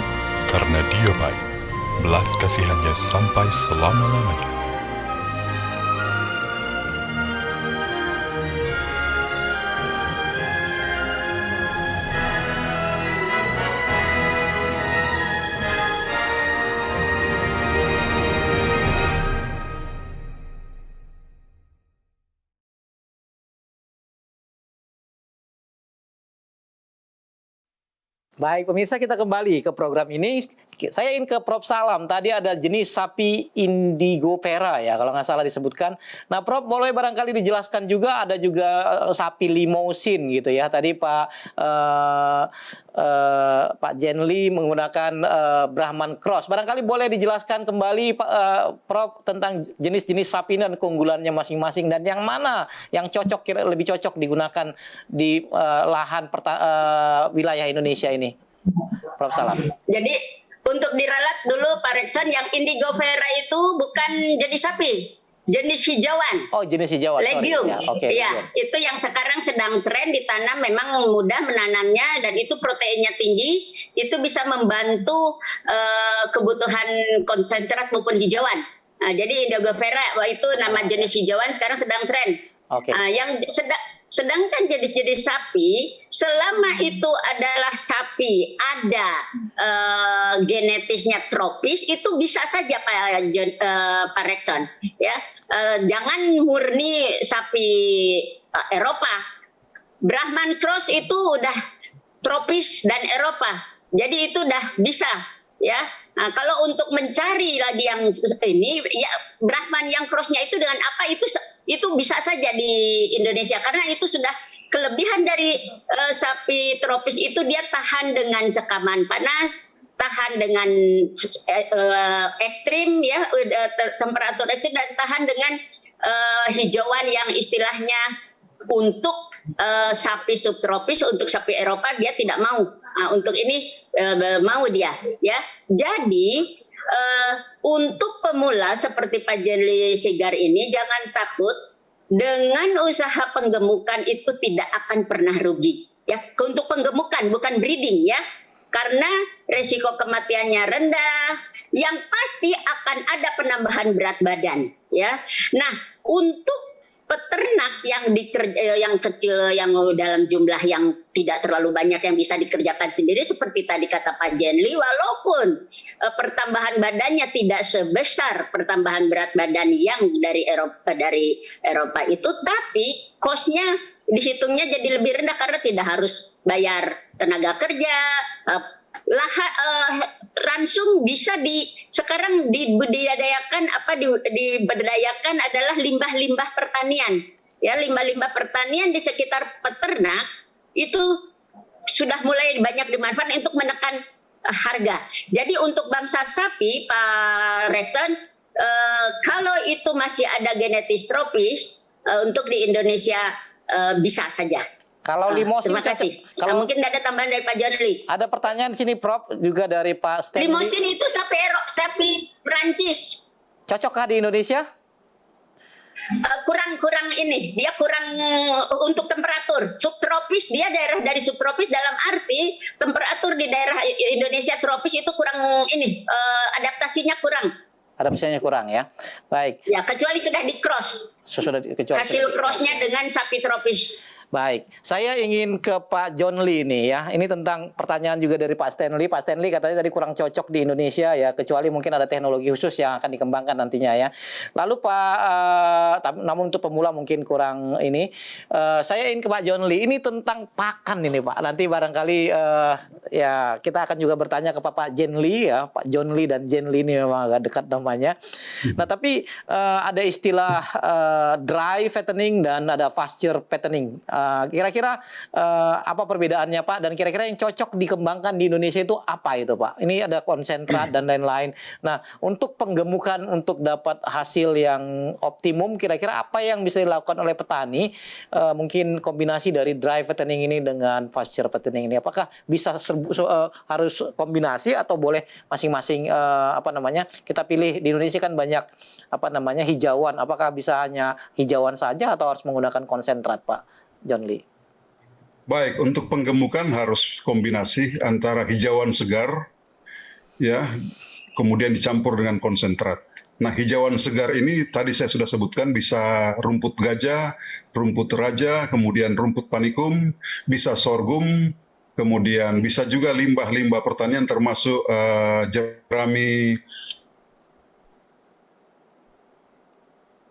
karena Dia baik. Belas kasihannya sampai selama-lamanya. Baik, pemirsa, kita kembali ke program ini. Saya ingin ke Prof. Salam. Tadi ada jenis sapi Indigo Vera ya, kalau nggak salah disebutkan. Nah, Prof, boleh barangkali dijelaskan juga, ada juga sapi limousin gitu ya. Tadi Pak Jenli menggunakan Brahman Cross. Barangkali boleh dijelaskan kembali, Prof, tentang jenis-jenis sapi ini dan keunggulannya masing-masing, dan yang mana yang lebih cocok digunakan di lahan wilayah Indonesia ini, Prof. Salam. Jadi untuk diralat dulu Pak Rekson, yang Indigo Vera itu bukan jenis sapi, jenis hijauan. Oh, jenis hijauan. Legium. Ya, okay, ya, itu yang sekarang sedang tren ditanam, memang mudah menanamnya dan itu proteinnya tinggi, itu bisa membantu kebutuhan konsentrat maupun hijauan. Nah, jadi Indigo Vera itu nama jenis hijauan sekarang sedang tren. Okay. Sedangkan jenis-jenis sapi, selama itu adalah sapi ada genetisnya tropis, itu bisa saja Pak Rekson, ya. Jangan murni sapi Eropa. Brahman Cross itu udah tropis dan Eropa, jadi itu udah bisa, ya. Nah, kalau untuk mencari lagi yang ini, ya Brahman yang crossnya itu dengan apa, itu bisa saja di Indonesia, karena itu sudah kelebihan dari sapi tropis itu, dia tahan dengan cekaman panas, tahan dengan ekstrim ya, temperatur ekstrim, dan tahan dengan hijauan yang istilahnya untuk sapi subtropis. Untuk sapi Eropa dia tidak mau. Nah, untuk ini mau dia, ya. Jadi untuk pemula seperti Pak Jenli Sigar ini, jangan takut, dengan usaha penggemukan itu tidak akan pernah rugi, ya. Untuk penggemukan, bukan breeding, ya, karena resiko kematiannya rendah, yang pasti akan ada penambahan berat badan, ya. Nah, untuk peternak yang kecil, yang dalam jumlah yang tidak terlalu banyak yang bisa dikerjakan sendiri, seperti tadi kata Pak Jenli, walaupun pertambahan badannya tidak sebesar pertambahan berat badan yang dari Eropa itu, tapi cost-nya dihitungnya jadi lebih rendah karena tidak harus bayar tenaga kerja. Ransum bisa sekarang diberdayakan adalah limbah-limbah pertanian, ya. Limbah-limbah pertanian di sekitar peternak itu sudah mulai banyak dimanfaatkan untuk menekan harga. Jadi untuk bangsa sapi, Pak Rekson, kalau itu masih ada genetis tropis, untuk di Indonesia bisa saja. Kalau limousin, terima kasih. Kalau mungkin ada tambahan dari Pak Jonli. Ada pertanyaan di sini, Prof, juga dari Pak Stanley. Limousin itu sapi Prancis. Cocokkah di Indonesia? Kurang ini, dia kurang untuk temperatur. Subtropis, dia daerah dari subtropis, dalam arti temperatur di daerah Indonesia tropis itu kurang ini, adaptasinya kurang. Adaptasinya kurang, ya. Baik. Ya, kecuali sudah di cross. Hasil crossnya dengan sapi tropis. Baik, saya ingin ke Pak Jonli nih ya. Ini tentang pertanyaan juga dari Pak Stanley. Pak Stanley katanya tadi kurang cocok di Indonesia ya, kecuali mungkin ada teknologi khusus yang akan dikembangkan nantinya ya. Lalu namun untuk pemula mungkin kurang ini. Saya ingin ke Pak Jonli. Ini tentang pakan ini Pak. Nanti barangkali ya kita akan juga bertanya ke Pak Jenli ya. Pak Jonli dan Jenli ini memang agak dekat namanya. Nah tapi ada istilah dry fattening dan ada pasture fattening. Kira-kira apa perbedaannya Pak, dan kira-kira yang cocok dikembangkan di Indonesia itu apa itu Pak? Ini ada konsentrat dan lain-lain. Nah untuk penggemukan untuk dapat hasil yang optimum, kira-kira apa yang bisa dilakukan oleh petani? Mungkin kombinasi dari dry fattening ini dengan pasture fattening ini, apakah bisa harus kombinasi atau boleh masing-masing kita pilih? Di Indonesia kan banyak hijauan, apakah bisa hanya hijauan saja atau harus menggunakan konsentrat Pak Jonli? Baik, untuk penggemukan harus kombinasi antara hijauan segar, ya, kemudian dicampur dengan konsentrat. Nah, hijauan segar ini tadi saya sudah sebutkan bisa rumput gajah, rumput raja, kemudian rumput panikum, bisa sorghum, kemudian bisa juga limbah-limbah pertanian termasuk jerami.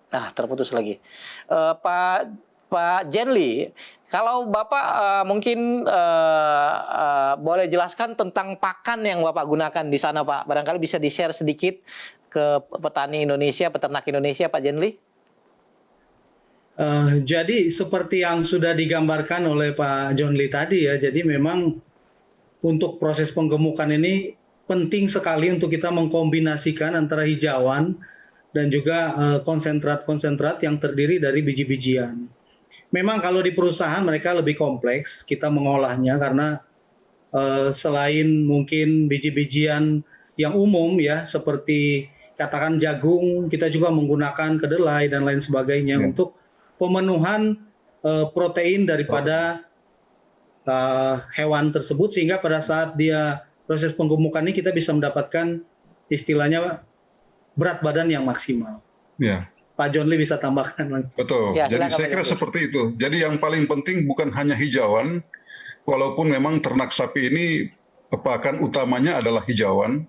Nah, terputus lagi. Pak Pak Jenly, kalau Bapak mungkin boleh jelaskan tentang pakan yang Bapak gunakan di sana, Pak. Barangkali bisa di-share sedikit ke petani Indonesia, peternak Indonesia, Pak Jenly. Jadi seperti yang sudah digambarkan oleh Pak John Lee tadi ya, jadi memang untuk proses penggemukan ini penting sekali untuk kita mengkombinasikan antara hijauan dan juga konsentrat-konsentrat yang terdiri dari biji-bijian. Memang kalau di perusahaan mereka lebih kompleks kita mengolahnya karena selain mungkin biji-bijian yang umum ya seperti katakan jagung, kita juga menggunakan kedelai dan lain sebagainya untuk pemenuhan protein daripada hewan tersebut sehingga pada saat dia proses penggemukan ini kita bisa mendapatkan istilahnya berat badan yang maksimal. Ya. Pak John Lee bisa tambahkan lagi. Betul. Ya, jadi silakan, saya Pak kira John Lee. seperti itu. Jadi yang paling penting bukan hanya hijauan, walaupun memang ternak sapi ini pakan utamanya adalah hijauan,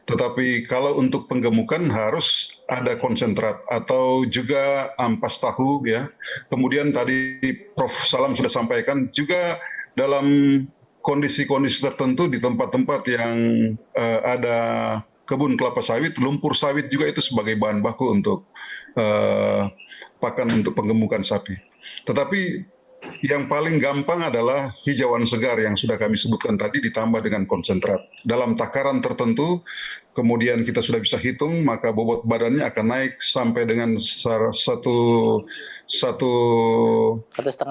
tetapi kalau untuk penggemukan harus ada konsentrat atau juga ampas tahu ya. Kemudian tadi Prof. Salam sudah sampaikan juga dalam kondisi-kondisi tertentu di tempat-tempat yang ada kebun kelapa sawit, lumpur sawit juga itu sebagai bahan baku untuk pakan untuk penggemukan sapi. Tetapi yang paling gampang adalah hijauan segar yang sudah kami sebutkan tadi ditambah dengan konsentrat. Dalam takaran tertentu, kemudian kita sudah bisa hitung, maka bobot badannya akan naik sampai dengan 1,5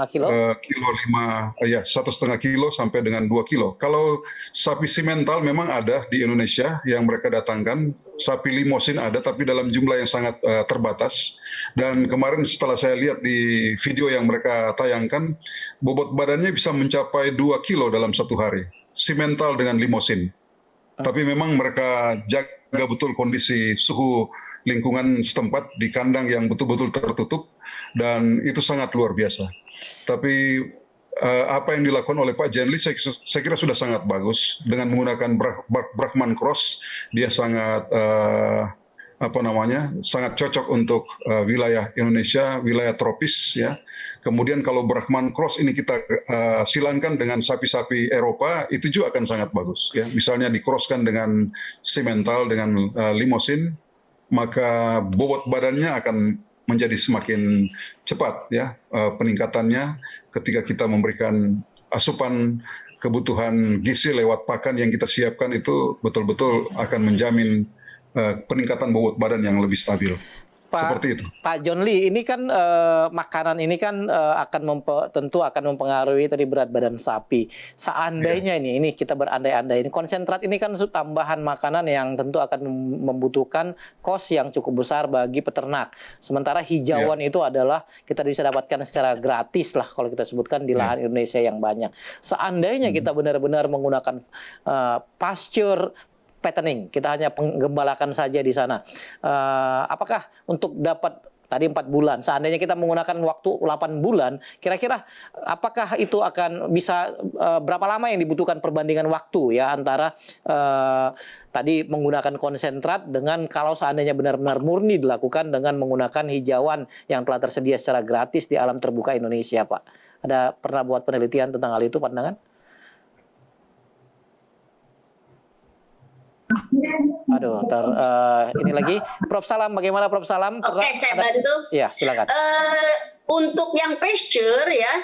kilo, 1,5 kilo sampai dengan 2 kilo. Kalau sapi simental memang ada di Indonesia yang mereka datangkan, sapi limosin ada, tapi dalam jumlah yang sangat terbatas. Dan kemarin setelah saya lihat di video yang mereka tayangkan, bobot badannya bisa mencapai 2 kilo dalam satu hari, simental dengan limosin. Tapi memang mereka jaga betul kondisi suhu lingkungan setempat di kandang yang betul-betul tertutup, dan itu sangat luar biasa. Tapi apa yang dilakukan oleh Pak Jenly saya kira sudah sangat bagus. Dengan menggunakan Brahman Cross, dia sangat sangat cocok untuk wilayah Indonesia, wilayah tropis ya. Kemudian kalau Brahman Cross ini kita silangkan dengan sapi-sapi Eropa, itu juga akan sangat bagus ya. Misalnya di-crosskan dengan simental dengan limosin, maka bobot badannya akan menjadi semakin cepat ya peningkatannya ketika kita memberikan asupan kebutuhan gizi lewat pakan yang kita siapkan, itu betul-betul akan menjamin peningkatan bobot badan yang lebih stabil. Seperti itu. Pak John Lee, ini kan makanan ini kan tentu akan mempengaruhi tadi berat badan sapi. Seandainya ini kita berandai-andai, ini konsentrat ini kan tambahan makanan yang tentu akan membutuhkan kos yang cukup besar bagi peternak. Sementara hijauan itu adalah kita bisa dapatkan secara gratis lah kalau kita sebutkan di lahan Indonesia yang banyak. Seandainya kita benar-benar menggunakan pasture fattening, kita hanya penggembalakan saja di sana. Apakah untuk dapat tadi 4 bulan, seandainya kita menggunakan waktu 8 bulan, kira-kira apakah itu akan bisa berapa lama yang dibutuhkan perbandingan waktu ya antara tadi menggunakan konsentrat dengan kalau seandainya benar-benar murni dilakukan dengan menggunakan hijauan yang telah tersedia secara gratis di alam terbuka Indonesia, Pak? Ada pernah buat penelitian tentang hal itu, pandangan? Aduh, ini lagi Prof. Salam, bagaimana Prof. Salam? Oke, saya bantu. Ya, silakan. Untuk yang pasture ya,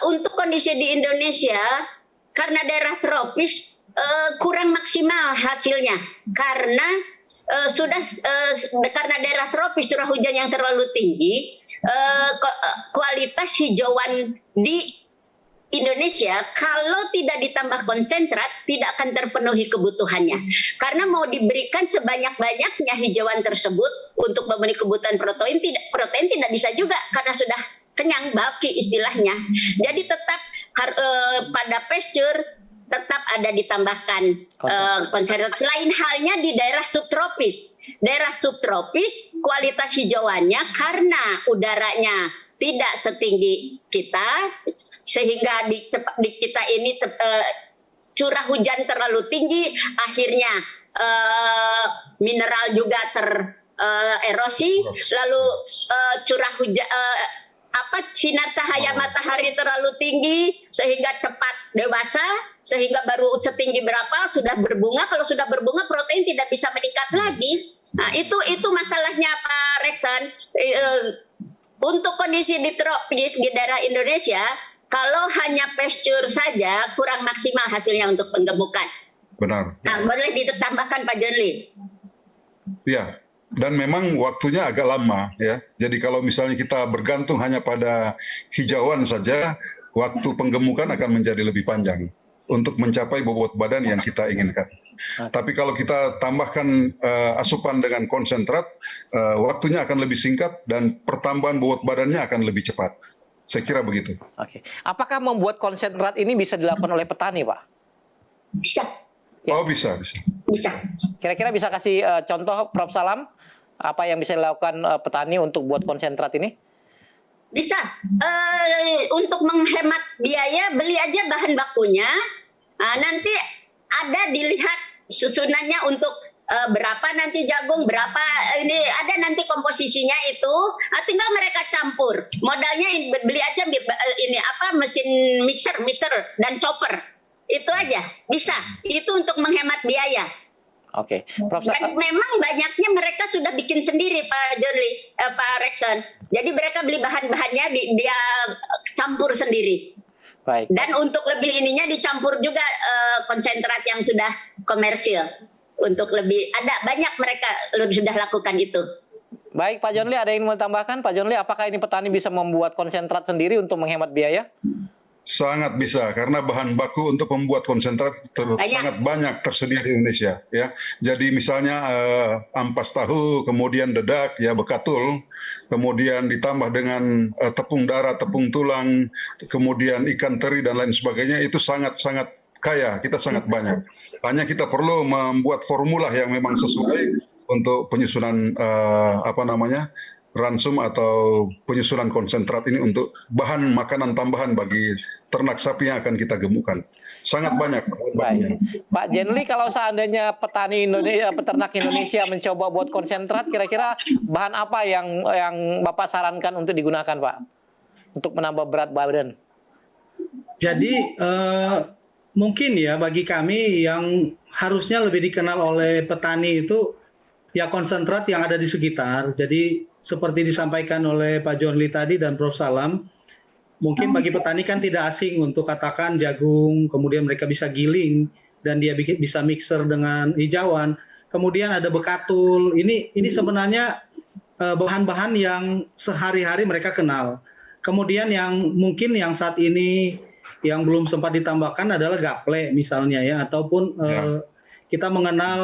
untuk kondisi di Indonesia karena daerah tropis kurang maksimal hasilnya karena karena daerah tropis curah hujan yang terlalu tinggi, kualitas hijauan di Indonesia kalau tidak ditambah konsentrat tidak akan terpenuhi kebutuhannya. Karena mau diberikan sebanyak-banyaknya hijauan tersebut untuk memenuhi kebutuhan protein tidak bisa juga karena sudah kenyang, bulky istilahnya. Jadi tetap pada pasture tetap ada ditambahkan konsentrat. Lain halnya di daerah subtropis. Daerah subtropis kualitas hijauannya karena udaranya tidak setinggi kita, sehingga di kita ini curah hujan terlalu tinggi, akhirnya mineral juga tererosi, lalu curah hujan sinar cahaya matahari terlalu tinggi sehingga cepat dewasa, sehingga baru setinggi berapa sudah berbunga. Kalau sudah berbunga protein tidak bisa meningkat lagi. Nah, itu masalahnya Pak Rekson. Untuk kondisi di tropis di daerah Indonesia, kalau hanya pasture saja kurang maksimal hasilnya untuk penggemukan. Benar. Nah, boleh ditambahkan Pak Jonli? Ya, dan memang waktunya agak lama ya. Jadi kalau misalnya kita bergantung hanya pada hijauan saja, waktu penggemukan akan menjadi lebih panjang untuk mencapai bobot badan yang kita inginkan. Tapi kalau kita tambahkan asupan dengan konsentrat, waktunya akan lebih singkat dan pertambahan bobot badannya akan lebih cepat. Saya kira begitu. Oke. Apakah membuat konsentrat ini bisa dilakukan oleh petani, Pak? Bisa. Ya. Oh, bisa. Bisa. Kira-kira bisa kasih contoh, Prof. Salam, apa yang bisa dilakukan petani untuk buat konsentrat ini? Bisa. Untuk menghemat biaya, beli aja bahan bakunya. Nanti ada dilihat susunannya untuk berapa nanti jagung, berapa ini, ada nanti komposisinya itu. Tinggal mereka campur. Modalnya beli aja mesin mixer dan chopper. Itu aja. Bisa. Itu untuk menghemat biaya. Oke. Prof. Dan memang banyaknya mereka sudah bikin sendiri Pak Jonli, Pak Rekson. Jadi mereka beli bahan-bahannya dia campur sendiri. Baik. Dan untuk lebih ininya dicampur juga konsentrat yang sudah komersil. Untuk lebih banyak mereka sudah lakukan itu. Baik, Pak Jonli, ada yang mau tambahkan? Pak Jonli, apakah ini petani bisa membuat konsentrat sendiri untuk menghemat biaya? Sangat bisa, karena bahan baku untuk membuat konsentrat sangat banyak tersedia di Indonesia. Ya, jadi misalnya ampas tahu, kemudian dedak, ya bekatul, kemudian ditambah dengan tepung darah, tepung tulang, kemudian ikan teri dan lain sebagainya, itu sangat-sangat kaya. Kita sangat banyak. Hanya kita perlu membuat formula yang memang sesuai untuk penyusunan ransum atau penyusunan konsentrat ini untuk bahan makanan tambahan bagi ternak sapi yang akan kita gemukkan. Sangat banyak. Baik. Pak Jenli, kalau seandainya petani Indonesia, peternak Indonesia mencoba buat konsentrat, kira-kira bahan apa yang Bapak sarankan untuk digunakan, Pak? Untuk menambah berat badan. Jadi mungkin ya bagi kami yang harusnya lebih dikenal oleh petani itu ya konsentrat yang ada di sekitar. Jadi seperti disampaikan oleh Pak Jonli tadi dan Prof. Salam, mungkin bagi petani kan tidak asing untuk katakan jagung, kemudian mereka bisa giling dan dia bisa mixer dengan hijauan. Kemudian ada bekatul. Ini sebenarnya bahan-bahan yang sehari-hari mereka kenal. Kemudian yang mungkin yang saat ini yang belum sempat ditambahkan adalah gaple misalnya ya, ataupun kita mengenal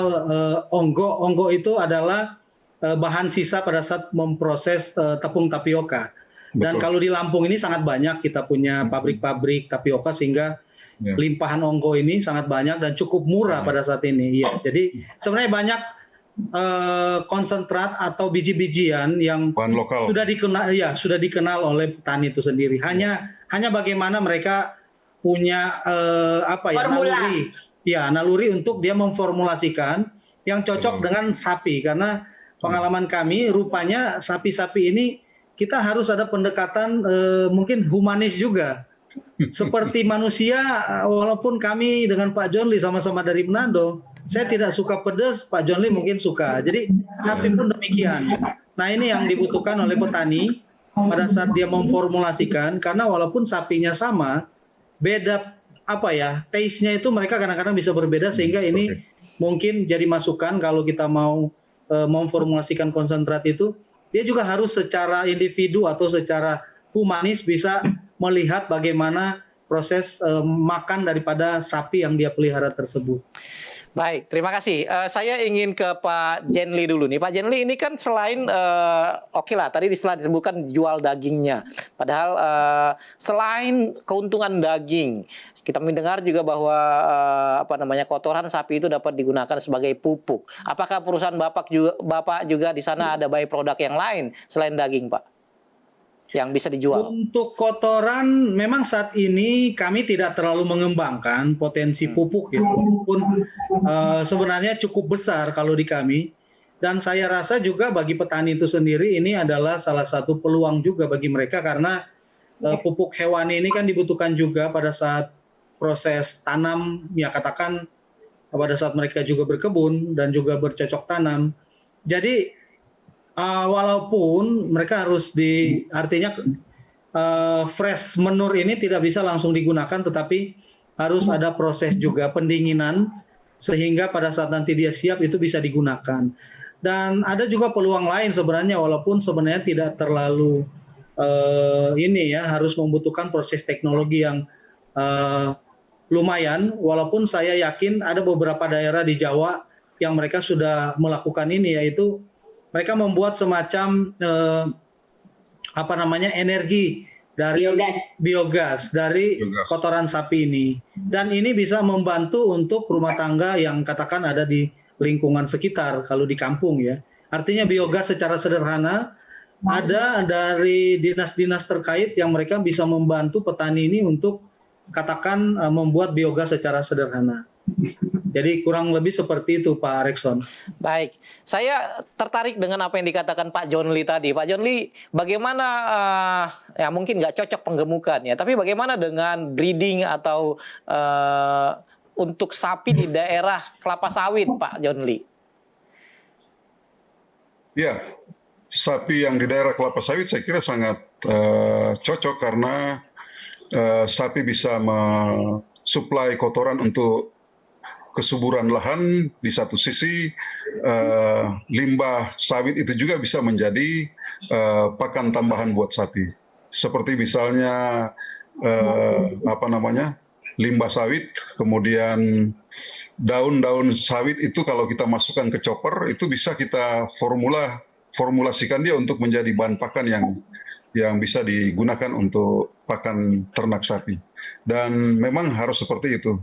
onggo. Onggo itu adalah bahan sisa pada saat memproses tepung tapioka. Dan kalau di Lampung ini sangat banyak kita punya pabrik-pabrik tapioka sehingga limpahan onggo ini sangat banyak dan cukup murah pada saat ini. Ya, jadi sebenarnya banyak konsentrat atau biji-bijian yang bahan lokal sudah dikenal oleh petani itu sendiri. Hanya bagaimana mereka punya naluri untuk dia memformulasikan yang cocok dengan sapi, karena pengalaman kami rupanya sapi-sapi ini kita harus ada pendekatan mungkin humanis juga. Seperti manusia, walaupun kami dengan Pak Jonli sama-sama dari Manado, saya tidak suka pedas, Pak Jonli mungkin suka. Jadi sapi pun demikian. Nah, ini yang dibutuhkan oleh petani pada saat dia memformulasikan, karena walaupun sapinya sama, beda taste-nya itu mereka kadang-kadang bisa berbeda, sehingga ini mungkin jadi masukan kalau kita mau memformulasikan konsentrat itu, dia juga harus secara individu atau secara humanis bisa melihat bagaimana proses makan daripada sapi yang dia pelihara tersebut. Baik, terima kasih. Saya ingin ke Pak Jenli dulu nih. Pak Jenli, ini kan selain tadi disebutkan jual dagingnya. Padahal selain keuntungan daging, kita mendengar juga bahwa kotoran sapi itu dapat digunakan sebagai pupuk. Apakah perusahaan Bapak juga di sana ada by-product yang lain selain daging, Pak, yang bisa dijual? Untuk kotoran memang saat ini kami tidak terlalu mengembangkan potensi pupuk ya, walaupun sebenarnya cukup besar kalau di kami. Dan saya rasa juga bagi petani itu sendiri ini adalah salah satu peluang juga bagi mereka karena pupuk hewani ini kan dibutuhkan juga pada saat proses tanam, ya katakan pada saat mereka juga berkebun dan juga bercocok tanam. Jadi walaupun mereka harus artinya fresh manure ini tidak bisa langsung digunakan, tetapi harus ada proses juga pendinginan sehingga pada saat nanti dia siap itu bisa digunakan. Dan ada juga peluang lain sebenarnya, walaupun sebenarnya tidak terlalu harus membutuhkan proses teknologi yang lumayan, walaupun saya yakin ada beberapa daerah di Jawa yang mereka sudah melakukan ini, yaitu mereka membuat semacam energi dari biogas dari kotoran sapi ini, dan ini bisa membantu untuk rumah tangga yang katakan ada di lingkungan sekitar kalau di kampung ya. Artinya biogas secara sederhana ada dari dinas-dinas terkait yang mereka bisa membantu petani ini untuk katakan membuat biogas secara sederhana. Jadi kurang lebih seperti itu Pak Rekson. Baik, saya tertarik dengan apa yang dikatakan Pak John Lee tadi. Pak John Lee, bagaimana ya mungkin nggak cocok penggemukan ya, tapi bagaimana dengan breeding atau untuk sapi di daerah kelapa sawit, Pak John Lee? Ya, sapi yang di daerah kelapa sawit saya kira sangat cocok karena sapi bisa mensuplai kotoran untuk kesuburan lahan di satu sisi, limbah sawit itu juga bisa menjadi pakan tambahan buat sapi. Seperti misalnya limbah sawit, kemudian daun-daun sawit itu kalau kita masukkan ke chopper itu bisa kita formulasikan dia untuk menjadi bahan pakan yang bisa digunakan untuk pakan ternak sapi. Dan memang harus seperti itu.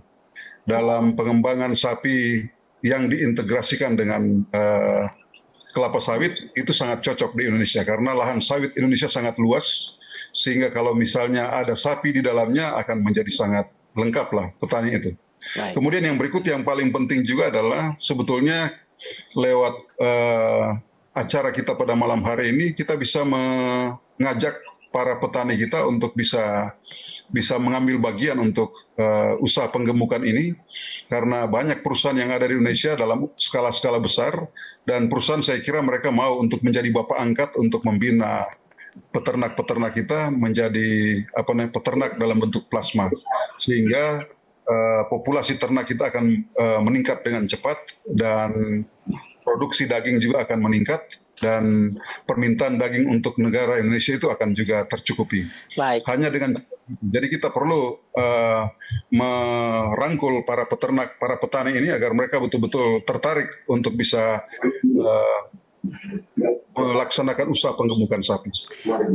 Dalam pengembangan sapi yang diintegrasikan dengan kelapa sawit itu sangat cocok di Indonesia karena lahan sawit Indonesia sangat luas, sehingga kalau misalnya ada sapi di dalamnya akan menjadi sangat lengkap lah petani itu. Baik. Kemudian yang berikut yang paling penting juga adalah sebetulnya lewat acara kita pada malam hari ini kita bisa mengajak para petani kita untuk bisa mengambil bagian untuk usaha penggemukan ini, karena banyak perusahaan yang ada di Indonesia dalam skala-skala besar, dan perusahaan saya kira mereka mau untuk menjadi bapak angkat untuk membina peternak-peternak kita menjadi peternak dalam bentuk plasma, sehingga populasi ternak kita akan meningkat dengan cepat dan produksi daging juga akan meningkat. Dan permintaan daging untuk negara Indonesia itu akan juga tercukupi. Baik. Hanya dengan jadi kita perlu merangkul para peternak, para petani ini agar mereka betul-betul tertarik untuk bisa melaksanakan usaha penggemukan sapi.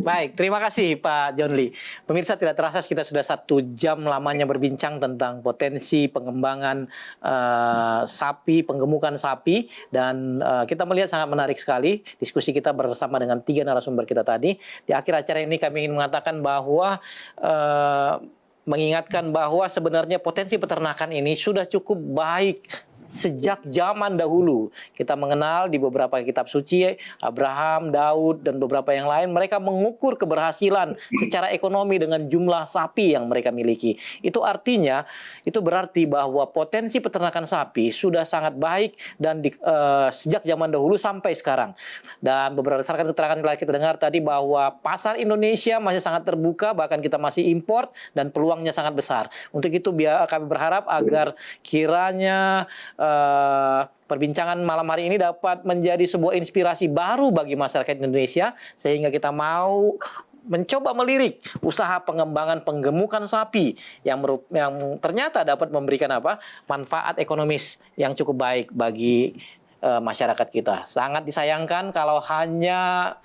Baik, terima kasih Pak John Lee. Pemirsa, tidak terasa kita sudah 1 jam lamanya berbincang tentang potensi pengembangan sapi, penggemukan sapi, dan kita melihat sangat menarik sekali diskusi kita bersama dengan 3 narasumber kita tadi. Di akhir acara ini kami ingin mengatakan bahwa mengingatkan bahwa sebenarnya potensi peternakan ini sudah cukup baik sejak zaman dahulu. Kita mengenal di beberapa kitab suci, Abraham, Daud, dan beberapa yang lain, mereka mengukur keberhasilan secara ekonomi dengan jumlah sapi yang mereka miliki. Itu artinya, itu berarti bahwa potensi peternakan sapi sudah sangat baik dan sejak zaman dahulu sampai sekarang. Dan berdasarkan keterangan yang kita dengar tadi bahwa pasar Indonesia masih sangat terbuka, bahkan kita masih import dan peluangnya sangat besar. Untuk itu kami berharap agar kiranya perbincangan malam hari ini dapat menjadi sebuah inspirasi baru bagi masyarakat Indonesia, sehingga kita mau mencoba melirik usaha pengembangan penggemukan sapi yang ternyata dapat memberikan manfaat ekonomis yang cukup baik bagi masyarakat kita. Sangat disayangkan kalau hanya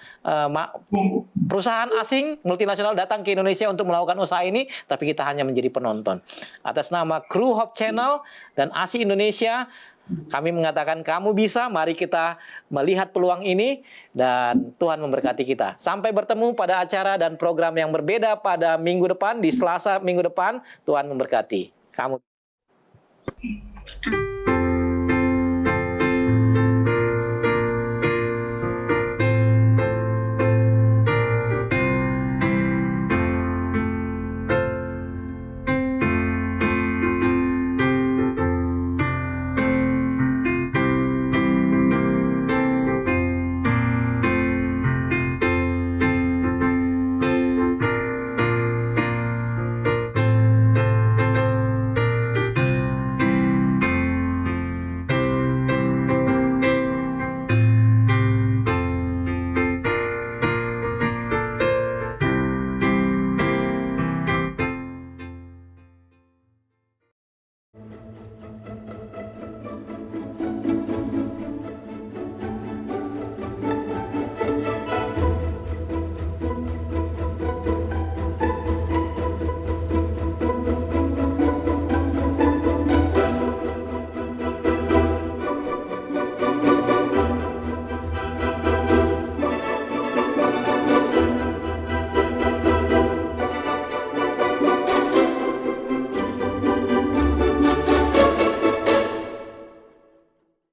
perusahaan asing multinasional datang ke Indonesia untuk melakukan usaha ini, tapi kita hanya menjadi penonton. Atas nama kru Hope Channel dan ASI Indonesia, kami mengatakan kamu bisa, mari kita melihat peluang ini dan Tuhan memberkati kita. Sampai bertemu pada acara dan program yang berbeda pada minggu depan, di Selasa minggu depan. Tuhan memberkati. Kamu Pak.